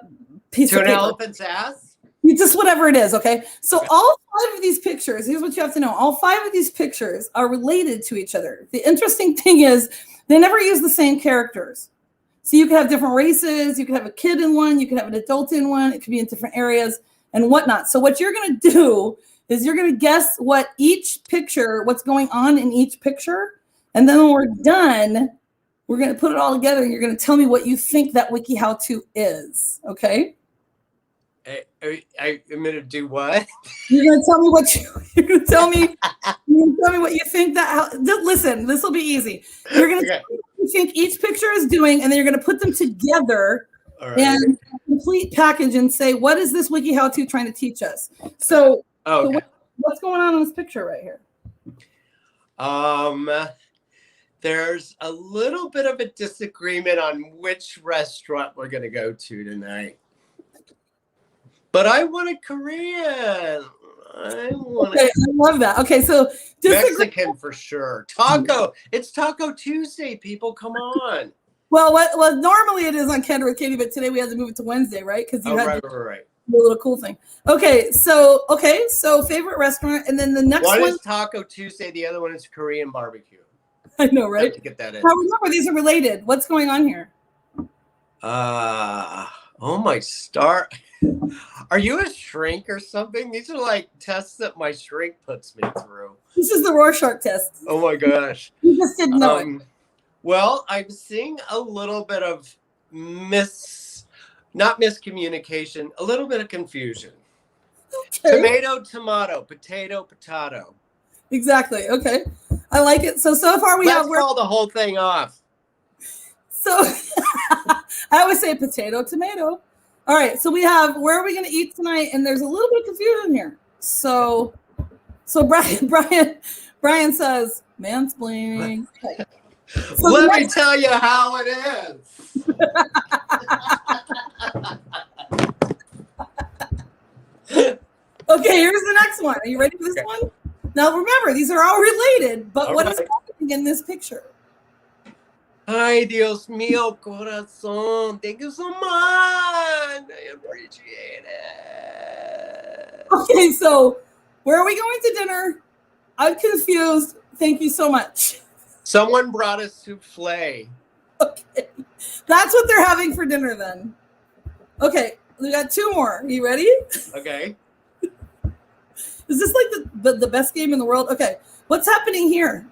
piece of paper. Elephant's ass? Just whatever it is, okay? So all 5 of these pictures, here's what you have to know. All 5 of these pictures are related to each other. The interesting thing is they never use the same characters. So you could have different races. You could have a kid in one. You could have an adult in one. It could be in different areas and whatnot. So what you're going to do is you're going to guess what's going on in each picture. And then when we're done, we're going to put it all together and you're going to tell me what you think that Wiki How To is, okay? I'm going to do what? You're going to tell me you're going to tell me what you think listen, this will be easy. You're going to tell me what you think each picture is doing, and then you're going to put them together and a complete package and say, what is this Wiki How To trying to teach us? So, what's going on in this picture right here? There's a little bit of a disagreement on which restaurant we're going to go to tonight. But I want a Korean. I love that. Okay, so Mexican for sure. Taco. It's Taco Tuesday, people. Come on. Well, normally it is on Kandor with Katy, but today we had to move it to Wednesday, right? Because you had right. A little cool thing. Okay, so favorite restaurant, and then the next one is Taco Tuesday. The other one is Korean barbecue. I know, right? I have to get that in. Now remember, these are related. What's going on here? Oh my star. Are you a shrink or something? These are like tests that my shrink puts me through. This is the Rorschach test. Oh my gosh. You just didn't know it. Well, I'm seeing a little bit of not miscommunication, a little bit of confusion. Okay. Tomato, potato. Exactly. Okay. I like it. So far Let's call the whole thing off. So I always say potato, tomato. All right. So we have, where are we going to eat tonight? And there's a little bit of confusion here. So Brian says, mansplaining. Okay. So let me tell you how it is. Okay, here's the next one. Are you ready for this one? Now remember, these are all related, but what is happening in this picture? Ay, Dios mío, corazón. Thank you so much. I appreciate it. Okay, so where are we going to dinner? I'm confused. Thank you so much. Someone brought a souffle. Okay. That's what they're having for dinner then. Okay, we got 2 more. Are you ready? Okay. Is this like the best game in the world? Okay. What's happening here?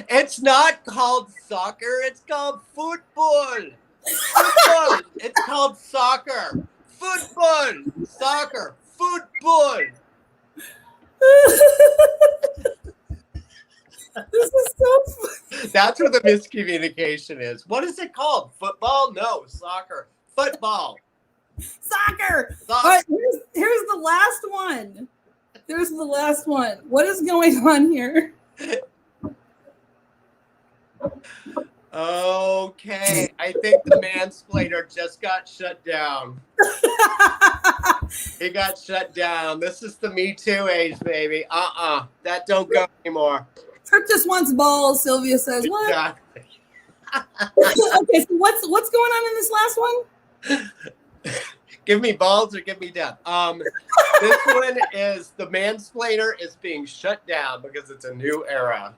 It's not called soccer. It's called football. Football. It's called soccer. Football. Soccer. Football. This is so funny. That's where the miscommunication is. What is it called? Football? No, soccer. Football. Soccer. Soccer. All right, here's the last one. There's the last one. What is going on here? Okay, I think the mansplainer just got shut down. He got shut down. This is the Me Too age, baby. That don't go anymore. Tripp just wants balls, Sylvia says. What? Exactly. Okay, so what's going on in this last one? Give me balls or give me death. This one is the mansplainer is being shut down because it's a new era.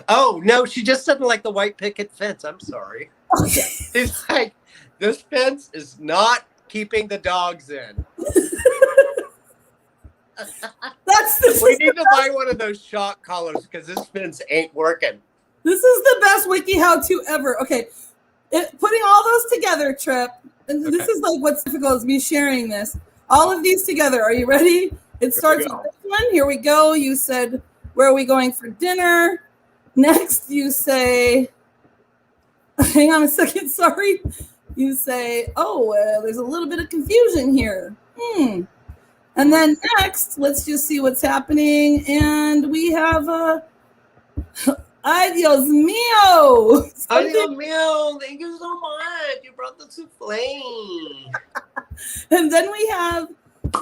Oh no, she just doesn't like the white picket fence. I'm sorry. Okay. It's like this fence is not keeping the dogs in. We need to buy one of those shock collars because this fence ain't working. This is the best wiki how-to ever. Okay, putting all those together, Tripp, and this is like what's difficult is me sharing this. All of these together. Are you ready? It starts with this one. Here we go. You said, where are we going for dinner? Next, you say, hang on a second, sorry. You say, there's a little bit of confusion here. And then next, let's just see what's happening. And we have ay, Dios mío. Ay, Dios mío. Thank you so much. You brought the souffle. And then we have,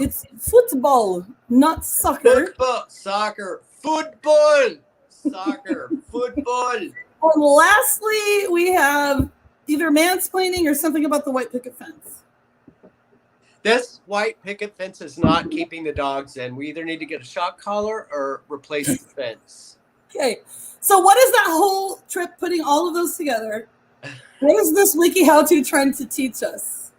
it's football, not soccer. Football, soccer, football, soccer, football. And lastly, we have either mansplaining or something about the white picket fence. This white picket fence is not keeping the dogs in. We either need to get a shock collar or replace the fence. Okay, so what is that whole Tripp putting all of those together? What is this wiki how-to trying to teach us?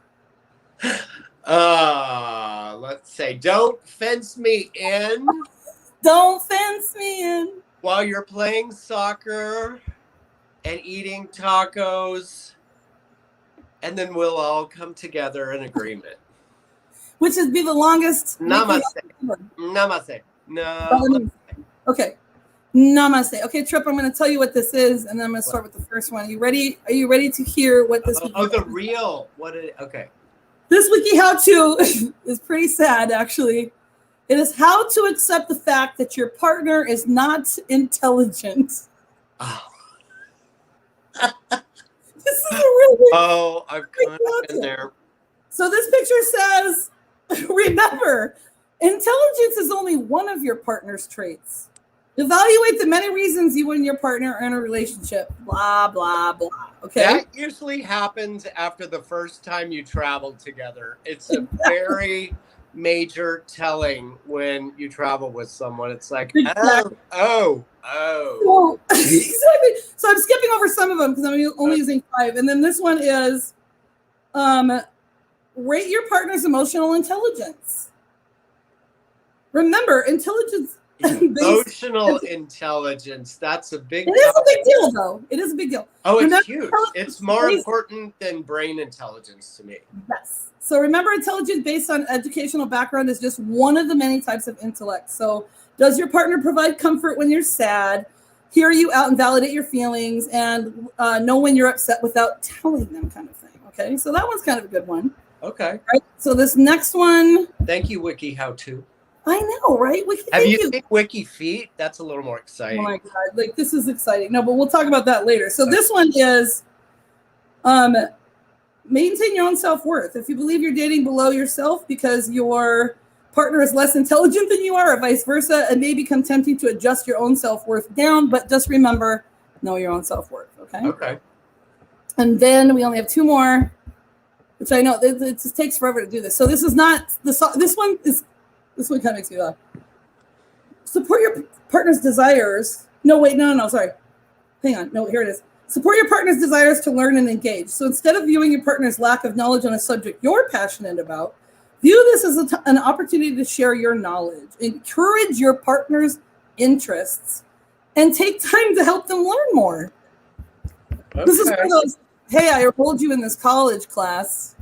Let's say, don't fence me in. Don't fence me in. While you're playing soccer and eating tacos, and then we'll all come together in agreement. Which would be the longest. Namaste. Namaste. Namaste. Okay. Namaste. Okay, Tripp, I'm going to tell you what this is, and then I'm going to start with the first one. Are you ready? Are you ready to hear what this? The real. What is? Okay. This wiki how-to is pretty sad, actually. It is how to accept the fact that your partner is not intelligent. Oh. This is a really. Oh, I've kind of been there. So this picture says, remember, intelligence is only one of your partner's traits. Evaluate the many reasons you and your partner are in a relationship. Blah, blah, blah. Okay. That usually happens after the first time you travel together. It's a very major telling when you travel with someone. It's like, exactly. oh. So, exactly. So I'm skipping over some of them because I'm only using 5. And then this one is, rate your partner's emotional intelligence. Remember, emotional intelligence. That's a big. It is a big deal, though. It is a big deal. Oh, it's huge. It's more important than brain intelligence to me. Yes. So remember, intelligence based on educational background is just one of the many types of intellect. So does your partner provide comfort when you're sad, hear you out and validate your feelings, and know when you're upset without telling them, kind of thing. Okay, so that one's kind of a good one. Okay. Right. So this next one. Thank you, Wiki How To. I know, right? Have you seen Wiki Feet? That's a little more exciting. Oh my God, like this is exciting. No, but we'll talk about that later. So this one is maintain your own self-worth. If you believe you're dating below yourself because your partner is less intelligent than you are, or vice versa, it may become tempting to adjust your own self-worth down, but just remember, know your own self-worth, okay? Okay. And then we only have 2 more, which I know it just takes forever to do this. So this is not, this one kind of makes me laugh. Support your partner's desires. No, sorry. Hang on. No, here it is. Support your partner's desires to learn and engage. So instead of viewing your partner's lack of knowledge on a subject you're passionate about, view View this as an opportunity to share your knowledge, encourage your partner's interests, and take time to help them learn more. Okay. This is one of those, hey, I enrolled you in this college class.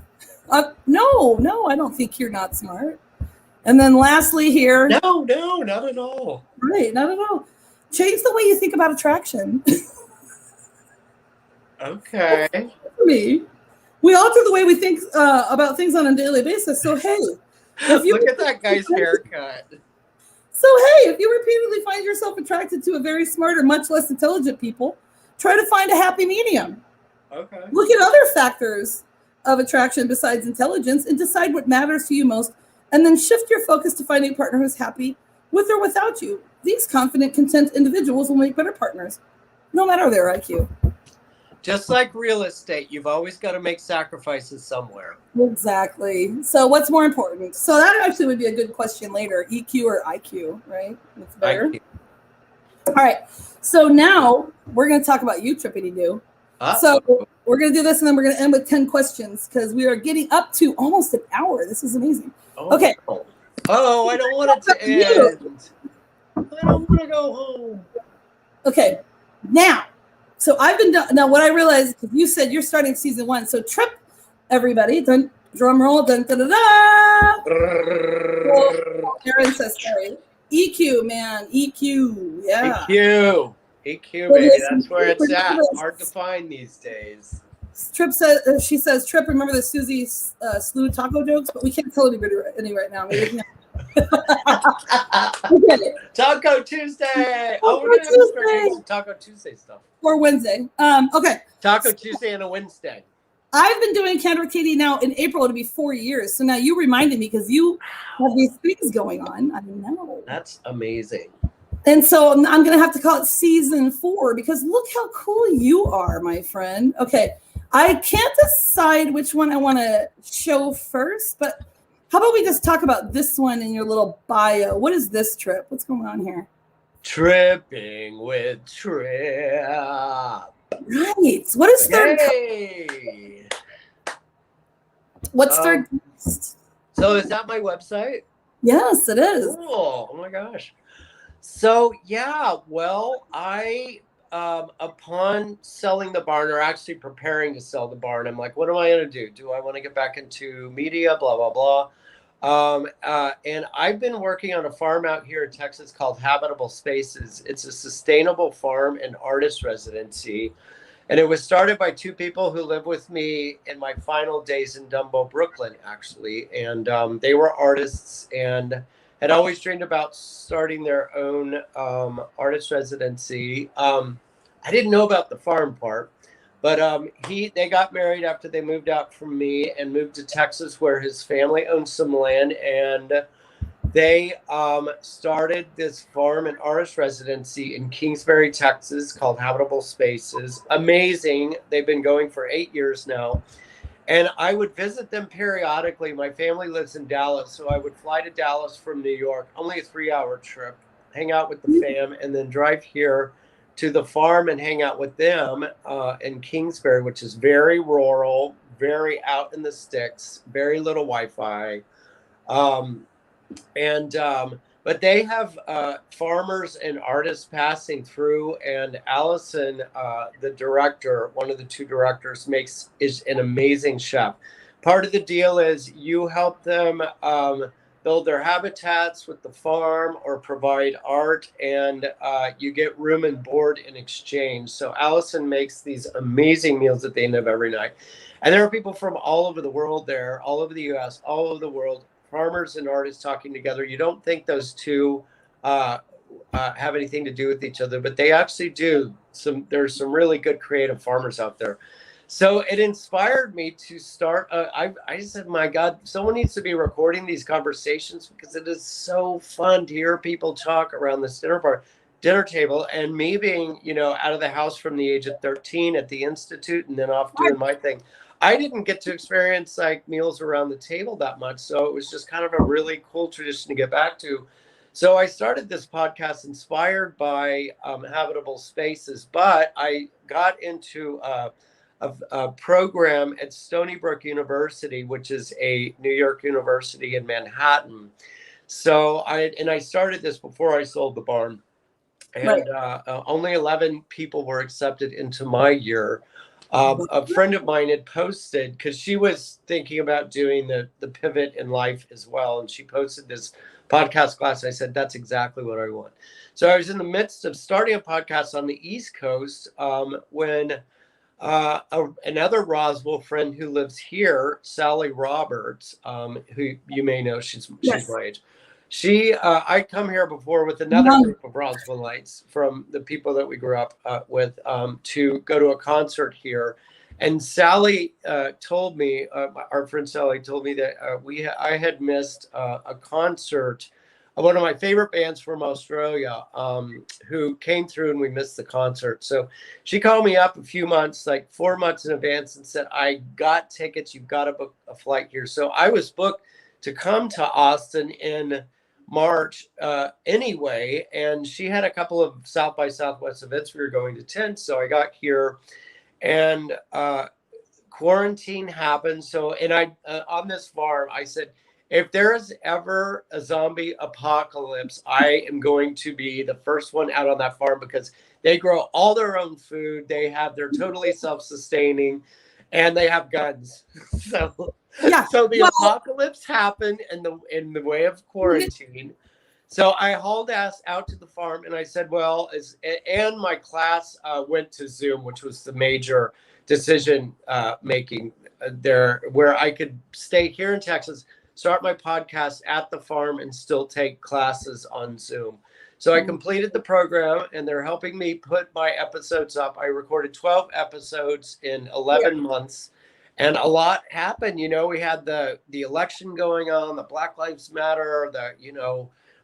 No, I don't think you're not smart. And then lastly here. No, not at all. Right, not at all. Change the way you think about attraction. Okay. For me, we alter the way we think about things on a daily basis. So, hey. Look at that guy's haircut. So, hey, if you repeatedly find yourself attracted to a very smart or much less intelligent people, try to find a happy medium. Okay. Look at other factors of attraction besides intelligence and decide what matters to you most, and then shift your focus to finding a partner who's happy with or without you. These confident, content individuals will make better partners, no matter their IQ. Just like real estate, you've always got to make sacrifices somewhere. Exactly. So what's more important? So that actually would be a good question later, EQ or IQ, right? That's better. IQ. All right. So now we're going to talk about you, Trippity-Doo. So we're going to do this, and then we're going to end with 10 questions because we are getting up to almost an hour. This is amazing. Okay. Oh, I don't want it to end. I don't want to go home. Okay. Now, so I've been done. Now, what I realized, because you said you're starting season 1. So Tripp, everybody, dun, drum roll, dun, da, da, da. Aaron says, sorry. EQ, man. EQ. Yeah. EQ, baby. That's where it's at. Hard to find these days. Tripp says, she says, Tripp, remember the Susie Slew taco jokes? But we can't tell anybody any right now. Maybe okay. Taco Tuesday. We're going to have to start doing some Taco Tuesday stuff. Or Wednesday. Okay. Taco Tuesday and a Wednesday. I've been doing Kandorwithkaty now in April. It'll be 4 years. So now you reminded me because you have these things going on. I know. That's amazing. And so I'm going to have to call it season 4 because look how cool you are, my friend. Okay. I can't decide which one I want to show first, but how about we just talk about this one in your little bio? What is this, Tripp? What's going on here? Tripping with Tripp. Right. What is third? What's third? So is that my website? Yes, it is. Cool. Oh my gosh. So yeah, well, I upon selling the barn, or actually preparing to sell the barn, I'm like, what am I going to do? Do I want to get back into media? Blah, blah, blah. And I've been working on a farm out here in Texas called Habitable Spaces. It's a sustainable farm and artist residency. And it was started by 2 people who live with me in my final days in Dumbo, Brooklyn, actually. And they were artists and had always dreamed about starting their own artist residency. I didn't know about the farm part, but they got married after they moved out from me and moved to Texas, where his family owns some land, and they started this farm and artist residency in Kingsbury, Texas, called Habitable Spaces. Amazing. They've been going for 8 years now. And I would visit them periodically. My family lives in Dallas, so I would fly to Dallas from New York, only a 3-hour trip, hang out with the fam, and then drive here to the farm and hang out with them in Kingsbury, which is very rural, very out in the sticks, very little Wi-Fi. But they have farmers and artists passing through, and Allison, the director, one of the 2 directors, is an amazing chef. Part of the deal is you help them build their habitats with the farm or provide art, and you get room and board in exchange. So Allison makes these amazing meals at the end of every night. And there are people from all over the world there, all over the U.S., all over the world, farmers and artists talking together. You don't think those 2 have anything to do with each other, but they actually do. There's some really good creative farmers out there. So it inspired me to start. I said, my God, someone needs to be recording these conversations because it is so fun to hear people talk around this dinner table. And me being, out of the house from the age of 13 at the Institute and then off doing my thing, I didn't get to experience like meals around the table that much. So it was just kind of a really cool tradition to get back to. So I started this podcast inspired by Habitable Spaces, but I got into a program at Stony Brook University, which is a New York university in Manhattan. So I started this before I sold the barn, and only 11 people were accepted into my year. A friend of mine had posted, because she was thinking about doing the pivot in life as well, and she posted this podcast class. I said, that's exactly what I want. So I was in the midst of starting a podcast on the East Coast when another Roswell friend who lives here, Sally Roberts, who you may know, she's my age. I come here before with another group of Roswellites from the people that we grew up with to go to a concert here. And Sally told me, our friend Sally told me that I had missed a concert of one of my favorite bands from Australia who came through, and we missed the concert. So she called me up a few months, like 4 months in advance, and said, I got tickets. You've got to book a flight here. So I was booked to come to Austin in March anyway, and she had a couple of South by Southwest events we were going to attend. So I got here, and quarantine happened. So, and I on this farm, I said, if there is ever a zombie apocalypse, I am going to be the first one out on that farm, because they grow all their own food. They're totally self-sustaining, and they have guns. So the apocalypse happened in the way of quarantine. So I hauled ass out to the farm, and I said, and my class went to Zoom, which was the major decision making there, where I could stay here in Texas, start my podcast at the farm, and still take classes on Zoom. So I completed the program, and they're helping me put my episodes up. I recorded 12 episodes in 11 months, and a lot happened. We had the election going on, the Black Lives Matter,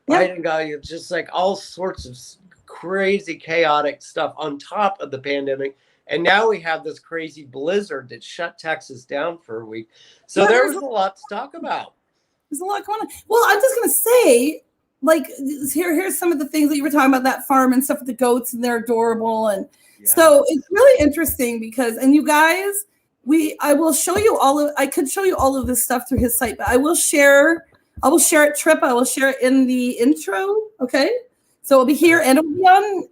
Biden guy, just like all sorts of crazy, chaotic stuff on top of the pandemic. And now we have this crazy blizzard that shut Texas down for a week. So there was a lot to talk about. There's a lot going on. Well, I'm just going to say, here's some of the things that you were talking about, that farm and stuff with the goats, and they're adorable. And so it's really interesting because, and you guys, I will show you I could show you all of this stuff through his site, but I will share it, Tripp. I will share it in the intro. Okay. So it'll be here, and it'll be on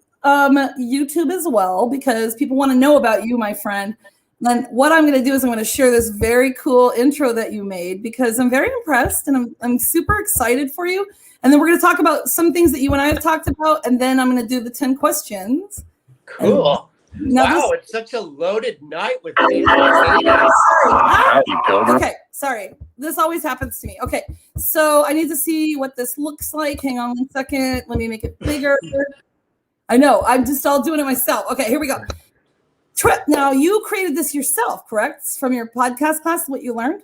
YouTube as well, because people want to know about you, my friend. And what I'm going to do is I'm going to share this very cool intro that you made, because I'm very impressed, and I'm super excited for you. And then we're going to talk about some things that you and I have talked about, and then I'm going to do the 10 questions. Cool. Wow, it's such a loaded night with me. Okay, sorry. This always happens to me. Okay, so I need to see what this looks like. Hang on 1 second. Let me make it bigger. I know. I'm just all doing it myself. Okay, here we go. Tripp, now you created this yourself, correct? From your podcast class, what you learned?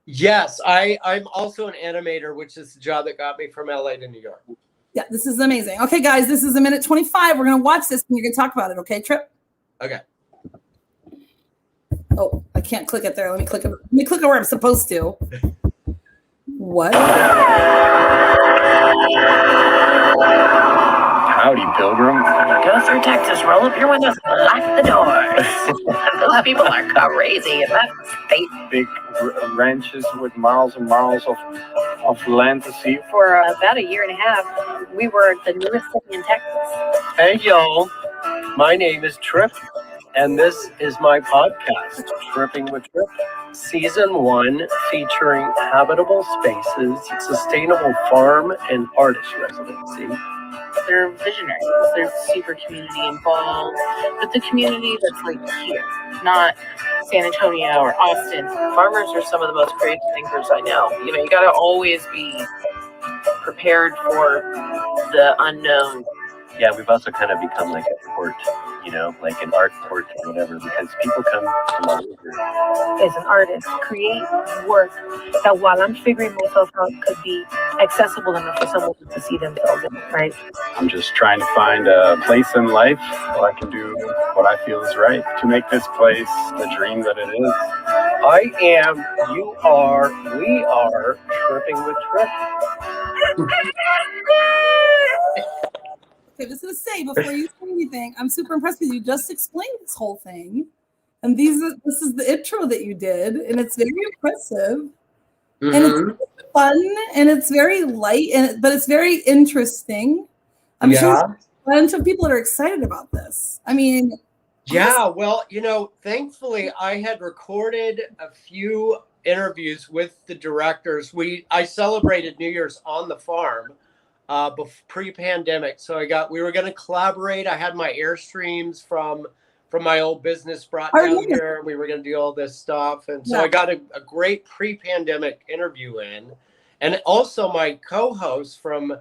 Yes, I'm also an animator, which is the job that got me from LA to New York. Yeah, this is amazing. Okay, guys, this is a minute 25. We're going to watch this, and you're going to talk about it. Okay, Tripp? Okay. Oh, I can't click it there. Let me click it where I'm supposed to. What? Howdy, Pilgrim. Go through Texas, roll up your windows, lock the doors. Those people are crazy in that state. Big ranches with miles and miles of land to see. For about a year and a half, we were the newest city in Texas. Hey, y'all. My name is Tripp, and this is my podcast, Tripping with Tripp. Season 1, featuring habitable spaces, sustainable farm, and artist residency. They're visionaries. They're super community involved, but the community that's here, not San Antonio or Austin. Farmers are some of the most creative thinkers I know. You got to always be prepared for the unknown. Yeah, we've also kind of become like a port, like an art port or whatever, because people come from all over. As an artist, create work that, while I'm figuring myself out, could be accessible enough for someone to see themselves in, right? I'm just trying to find a place in life where I can do what I feel is right to make this place the dream that it is. I am, you are, we are Tripping with Tripp. Okay, I was going to say, before you say anything, I'm super impressed with you. Just explained this whole thing. And this is the intro that you did, and it's very impressive. Mm-hmm. And it's fun, and it's very light, but it's very interesting. I'm sure there's a bunch of people that are excited about this. I mean, yeah, well, thankfully I had recorded a few interviews with the directors. I celebrated New Year's on the farm pre-pandemic. So we were going to collaborate. I had my Airstreams from my old business brought down here. We were going to do all this stuff. And so I got a great pre-pandemic interview in. And also my co-host from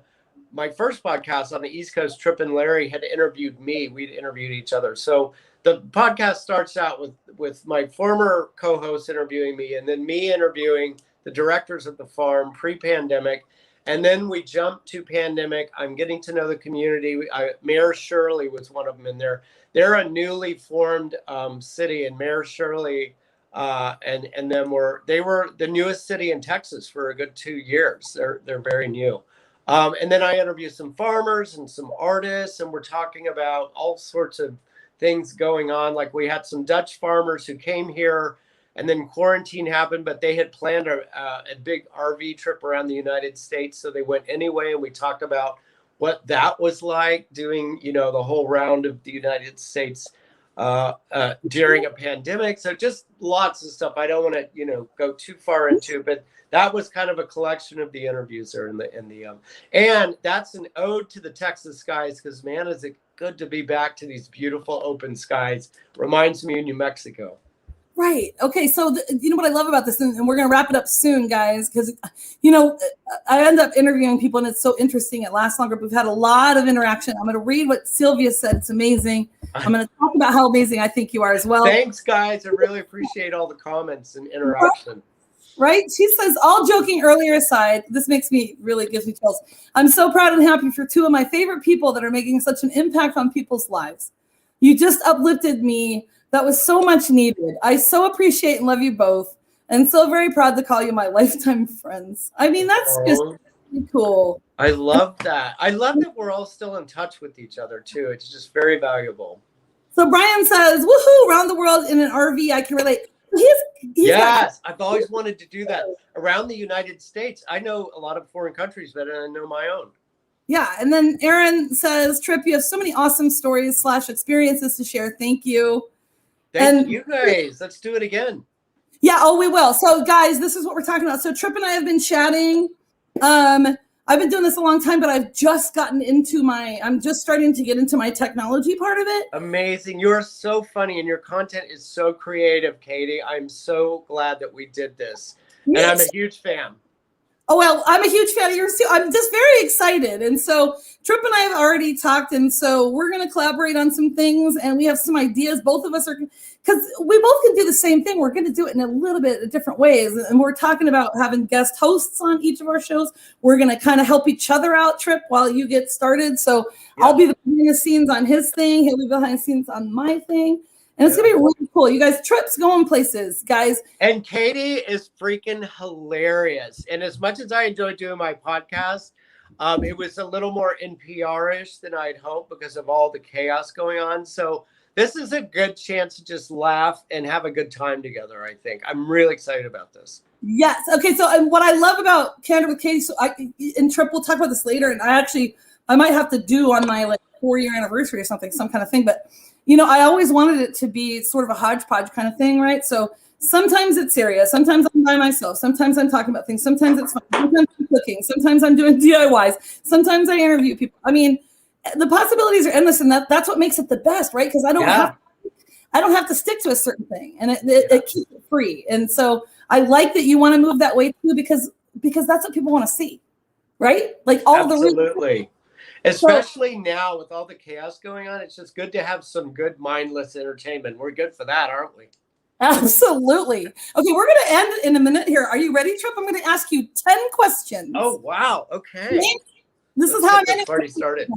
my first podcast on the East Coast, Tripp and Larry, had interviewed me. We'd interviewed each other. So the podcast starts out with my former co-host interviewing me, and then me interviewing the directors at the farm pre-pandemic. And then we jump to pandemic. I'm getting to know the community. Mayor Shirley was one of them in there. They're a newly formed city, and Mayor Shirley and them they were the newest city in Texas for a good 2 years. They're very new. And then I interviewed some farmers and some artists, and we're talking about all sorts of things going on. Like we had some Dutch farmers who came here, and then quarantine happened, but they had planned a big RV trip around the United States. So they went anyway. And we talked about what that was like doing, the whole round of the United States during a pandemic. So just lots of stuff. I don't want to, go too far into, but that was kind of a collection of the interviews there and that's an ode to the Texas skies, because man, is it good to be back to these beautiful open skies. Reminds me of New Mexico. Right. Okay. So, what I love about this, and we're going to wrap it up soon, guys, because, I end up interviewing people and it's so interesting. It lasts longer. We've had a lot of interaction. I'm going to read what Sylvia said. It's amazing. I'm going to talk about how amazing I think you are as well. Thanks, guys. I really appreciate all the comments and interaction. Right? She says, all joking earlier aside, this gives me chills. I'm so proud and happy for two of my favorite people that are making such an impact on people's lives. You just uplifted me. That was so much needed. I so appreciate and love you both, and so very proud to call you my lifetime friends. I mean, that's just really cool. I love that. I love that we're all still in touch with each other too. It's just very valuable. So Brian says, woohoo, around the world in an RV. I can relate. Yes, I've always wanted to do that around the United States. I know a lot of foreign countries better than I know my own. Yeah. And then Aaron says, Tripp, you have so many awesome stories / experiences to share. Thank you. Thank you guys. Let's do it again. Yeah. Oh, we will. So guys, this is what we're talking about. So Tripp and I have been chatting. I've been doing this a long time, but I've just I'm just starting to get into my technology part of it. Amazing. You're so funny and your content is so creative, Katie. I'm so glad that we did this. And I'm a huge fan. Oh, well, I'm a huge fan of yours too. I'm just very excited. And so Tripp and I have already talked. And so we're going to collaborate on some things, and we have some ideas. Both of us are, because we both can do the same thing. We're going to do it in a little bit of different ways. And we're talking about having guest hosts on each of our shows. We're going to kind of help each other out, Tripp, while you get started. So I'll be behind the scenes on his thing. He'll be behind the scenes on my thing. And it's going to be really cool. You guys, Tripp's going places, guys. And Katie is freaking hilarious. And as much as I enjoy doing my podcast, it was a little more NPR-ish than I'd hoped because of all the chaos going on. So this is a good chance to just laugh and have a good time together, I think. I'm really excited about this. Yes. Okay. So and what I love about Candor with Katy, and Tripp, we'll talk about this later. And I might have to do on my 4-year anniversary or something, some kind of thing. But I always wanted it to be sort of a hodgepodge kind of thing, right? So sometimes it's serious. Sometimes I'm by myself. Sometimes I'm talking about things. Sometimes it's fun. Sometimes I'm cooking. Sometimes I'm doing DIYs. Sometimes I interview people. I mean, the possibilities are endless, and that's what makes it the best, right? Because I don't have to stick to a certain thing, and it keeps it free. And so I like that you want to move that way too, because that's what people want to see, right? Like absolutely. Especially now with all the chaos going on, it's just good to have some good mindless entertainment. We're good for that, aren't we? Absolutely. Okay, we're going to end in a minute here. Are you ready, Tripp? I'm going to ask you 10 questions. Oh, wow. Okay. This is how I'm ending. Already started.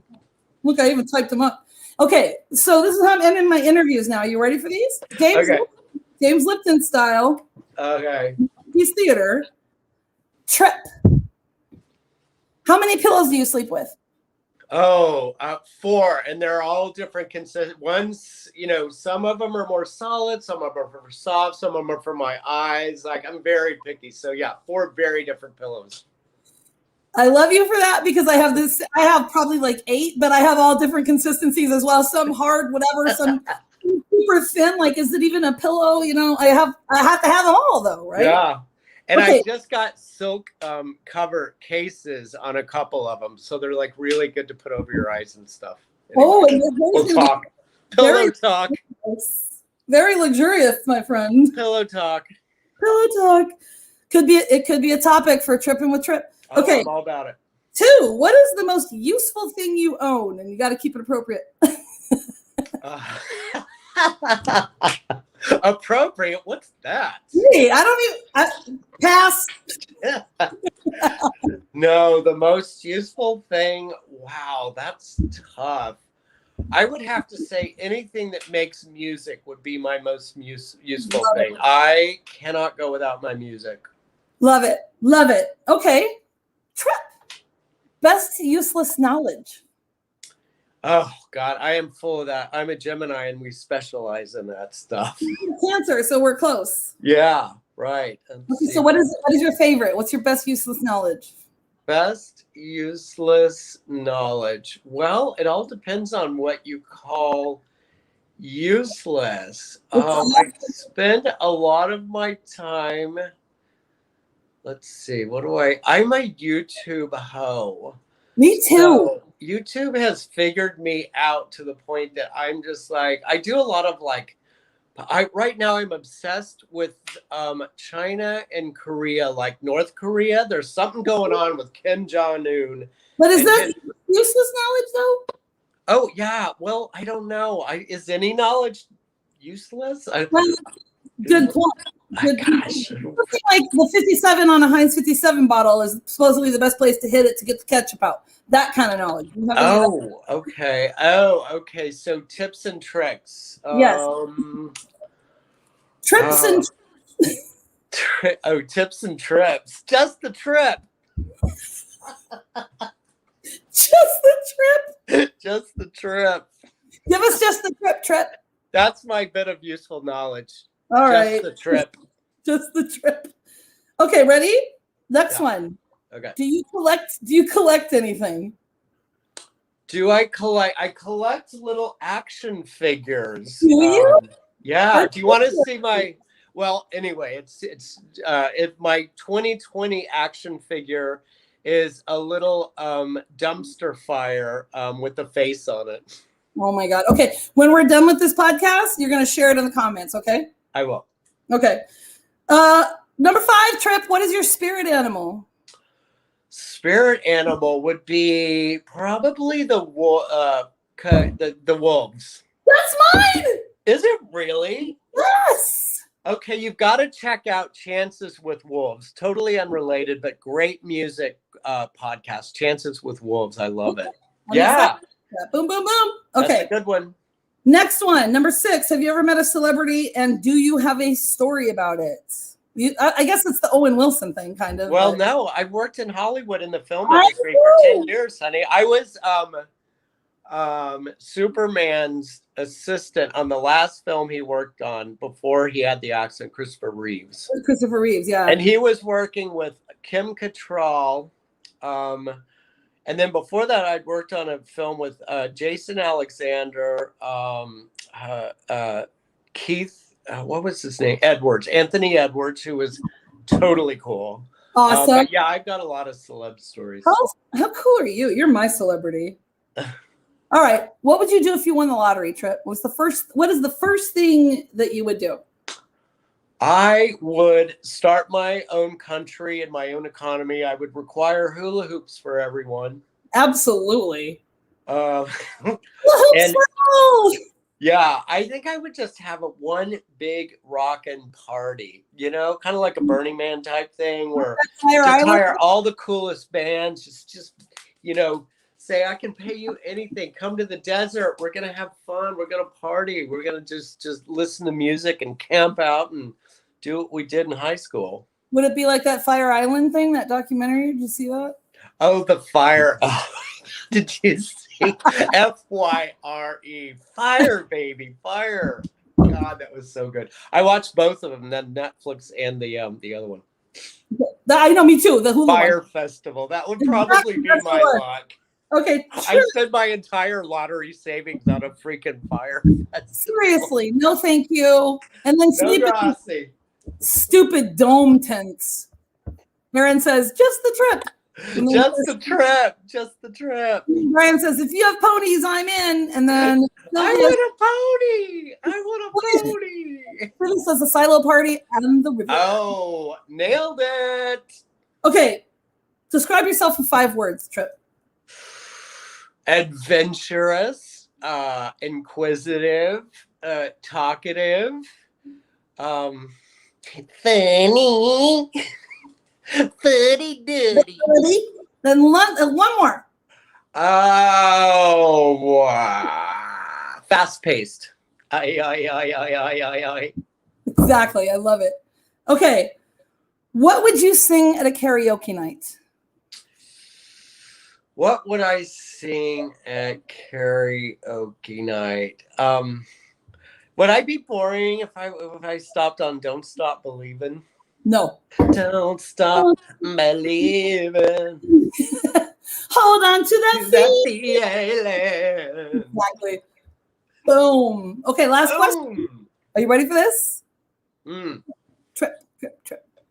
Look, I even typed them up. Okay, so this is how I'm ending my interviews now. Are you ready for these? James Lipton style. Okay. He's theater. Tripp. How many pillows do you sleep with? Oh, 4, and they're all different. One's, some of them are more solid, some of them are for soft, some of them are for my eyes. Like, I'm very picky. So yeah, 4 very different pillows. I love you for that because I have probably like 8, but I have all different consistencies as well. Some hard, whatever, some super thin. Like, is it even a pillow? I have to have them all though, right? Yeah. And okay. I just got silk cover cases on a couple of them. So they're like really good to put over your eyes and stuff. Anyway, and we'll talk. Pillow talk. Very luxurious, my friend. Pillow talk. Pillow talk. It could be a topic for Tripping with Tripp. Okay. I'm all about it. 2, what is the most useful thing you own? And you got to keep it appropriate. Appropriate? What's that? Hey, pass. No, the most useful thing. Wow, that's tough. I would have to say anything that makes music would be my most useful thing. I cannot go without my music. Love it. Love it. Okay. Tripp. Best useless knowledge. Oh, God, I am full of that. I'm a Gemini, and we specialize in that stuff. Cancer, so we're close. Yeah, right. Okay, so what is your favorite? What's your best useless knowledge? Best useless knowledge. Well, it all depends on what you call useless. I spend a lot of my time. Let's see. I'm a YouTube hoe. Me too. So YouTube has figured me out to the point that I'm just like, I do a lot of right now I'm obsessed with China and Korea, like North Korea. There's something going on with Kim Jong-un. But is that useless knowledge though? Oh yeah. Well, I don't know. Is any knowledge useless? Good point. Gosh. Like the 57 on a Heinz 57 bottle is supposedly the best place to hit it to get the ketchup out. That kind of knowledge. Oh, okay. Okay. So tips and tricks. Yes. Trips and tips and trips. Just the trip. Just the trip. Just the trip. Give us just the trip. That's my bit of useful knowledge. All right. Just the trip. Just the trip. Okay, ready? Next one. Okay. Do you collect anything? Do I collect? I collect little action figures. Do you? Yeah. Do you want to see my? Well, anyway, it's my 2020 action figure is a little dumpster fire with a face on it. Oh my God. Okay. When we're done with this podcast, you're going to share it in the comments. Okay. I will. Okay. Number 5, Tripp. What is your spirit animal? Spirit animal would be probably the wolves. That's mine. Is it really? Yes. Okay, you've got to check out Chances with Wolves. Totally unrelated, but great music podcast. Chances with Wolves. I love it. Yeah. Boom, boom, boom. Okay. That's a good one. Next one. Number 6. Have you ever met a celebrity and do you have a story about it? I guess it's the Owen Wilson thing, kind of. Well, no. I worked in Hollywood in the film industry for 10 years, honey. I was Superman's assistant on the last film he worked on before he had the accident, Christopher Reeves. Yeah. And he was working with Kim Cattrall. And then before that, I'd worked on a film with Jason Alexander, Keith, what was his name? Anthony Edwards, who was totally cool. Awesome. Yeah, I've got a lot of celeb stories. How cool are you? You're my celebrity. All right. What would you do if you won the lottery, Tripp? What is the first thing that you would do? I would start my own country and my own economy. I would require hula hoops for everyone. Absolutely. Yeah, I think I would just have one big rockin' party, kind of like a Burning Man type thing where just hire all the coolest bands, just say, I can pay you anything. Come to the desert. We're going to have fun. We're going to party. We're going to just listen to music and camp out and do what we did in high school. Would it be like that Fire Island thing, that documentary? Did you see that? Oh, the fire. Oh, Did you see FYRE? Fire, baby, fire. God, that was so good. I watched both of them, then Netflix and the other one. I know, me too. The Hulu Fire one. Festival. That would probably be That's my the one. luck. Okay, I spent my entire lottery savings on a freaking Fire Festival. seriously, no thank you. And then No sleep in grassy. stupid dome tents. Aaron says, just the trip. Just the trip. Just the trip. Brian says, if you have ponies, I'm in. And then I want a pony. I want a pony. Sylvia says the silo party and the river. Oh, nailed it. Okay, describe yourself in 5 words, Tripp. Adventurous, inquisitive, talkative, funny, footy doody. Then one more. Oh, wow. Fast paced. Aye. Exactly, I love it. Okay, what would you sing at a karaoke night? What would I sing at karaoke night? Would I be boring if I stopped on "Don't Stop Believin'"? No. Don't stop believing. Hold on to that feeling. feeling. Exactly. Boom. Okay, last question. Are you ready for this? Tripp.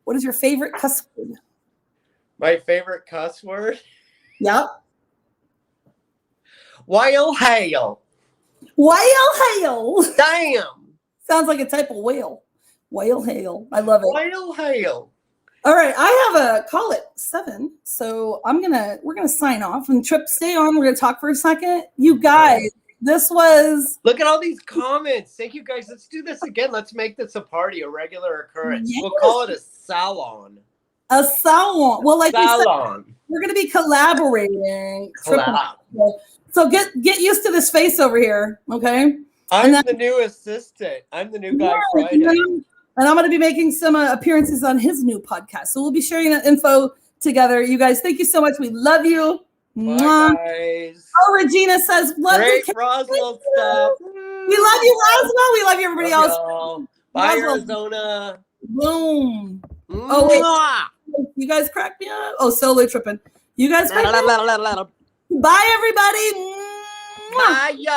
What is your favorite cuss word? My favorite cuss word? Yep. Whale hail. Whale hail. Damn. Sounds like a type of whale. Whale hail. I love it. Whale hail. All right, I have a call at 7, so we're gonna sign off. And Tripp, stay on. We're gonna talk for a second. You guys, this was. Look at all these comments. Thank you guys. Let's do this again. Let's make this a party, a regular occurrence. Yes. We'll call it a salon. A salon. Well, like Salon. we said, we're gonna be collaborating. Collab. So get used to this face over here, okay? I'm the new assistant. I'm the new guy Friday. And I'm going to be making some appearances on his new podcast. So we'll be sharing that info together. You guys, thank you so much. We love you. Bye, guys. Oh, Regina says, love Great you. Roswell stuff. We love you, Roswell. We love you, everybody else. Y'all. Bye, Roswell. Arizona. Boom. Oh, wait. You guys cracked me up. Oh, solo tripping. You guys cracked me up. Bye, everybody. Bye, y'all.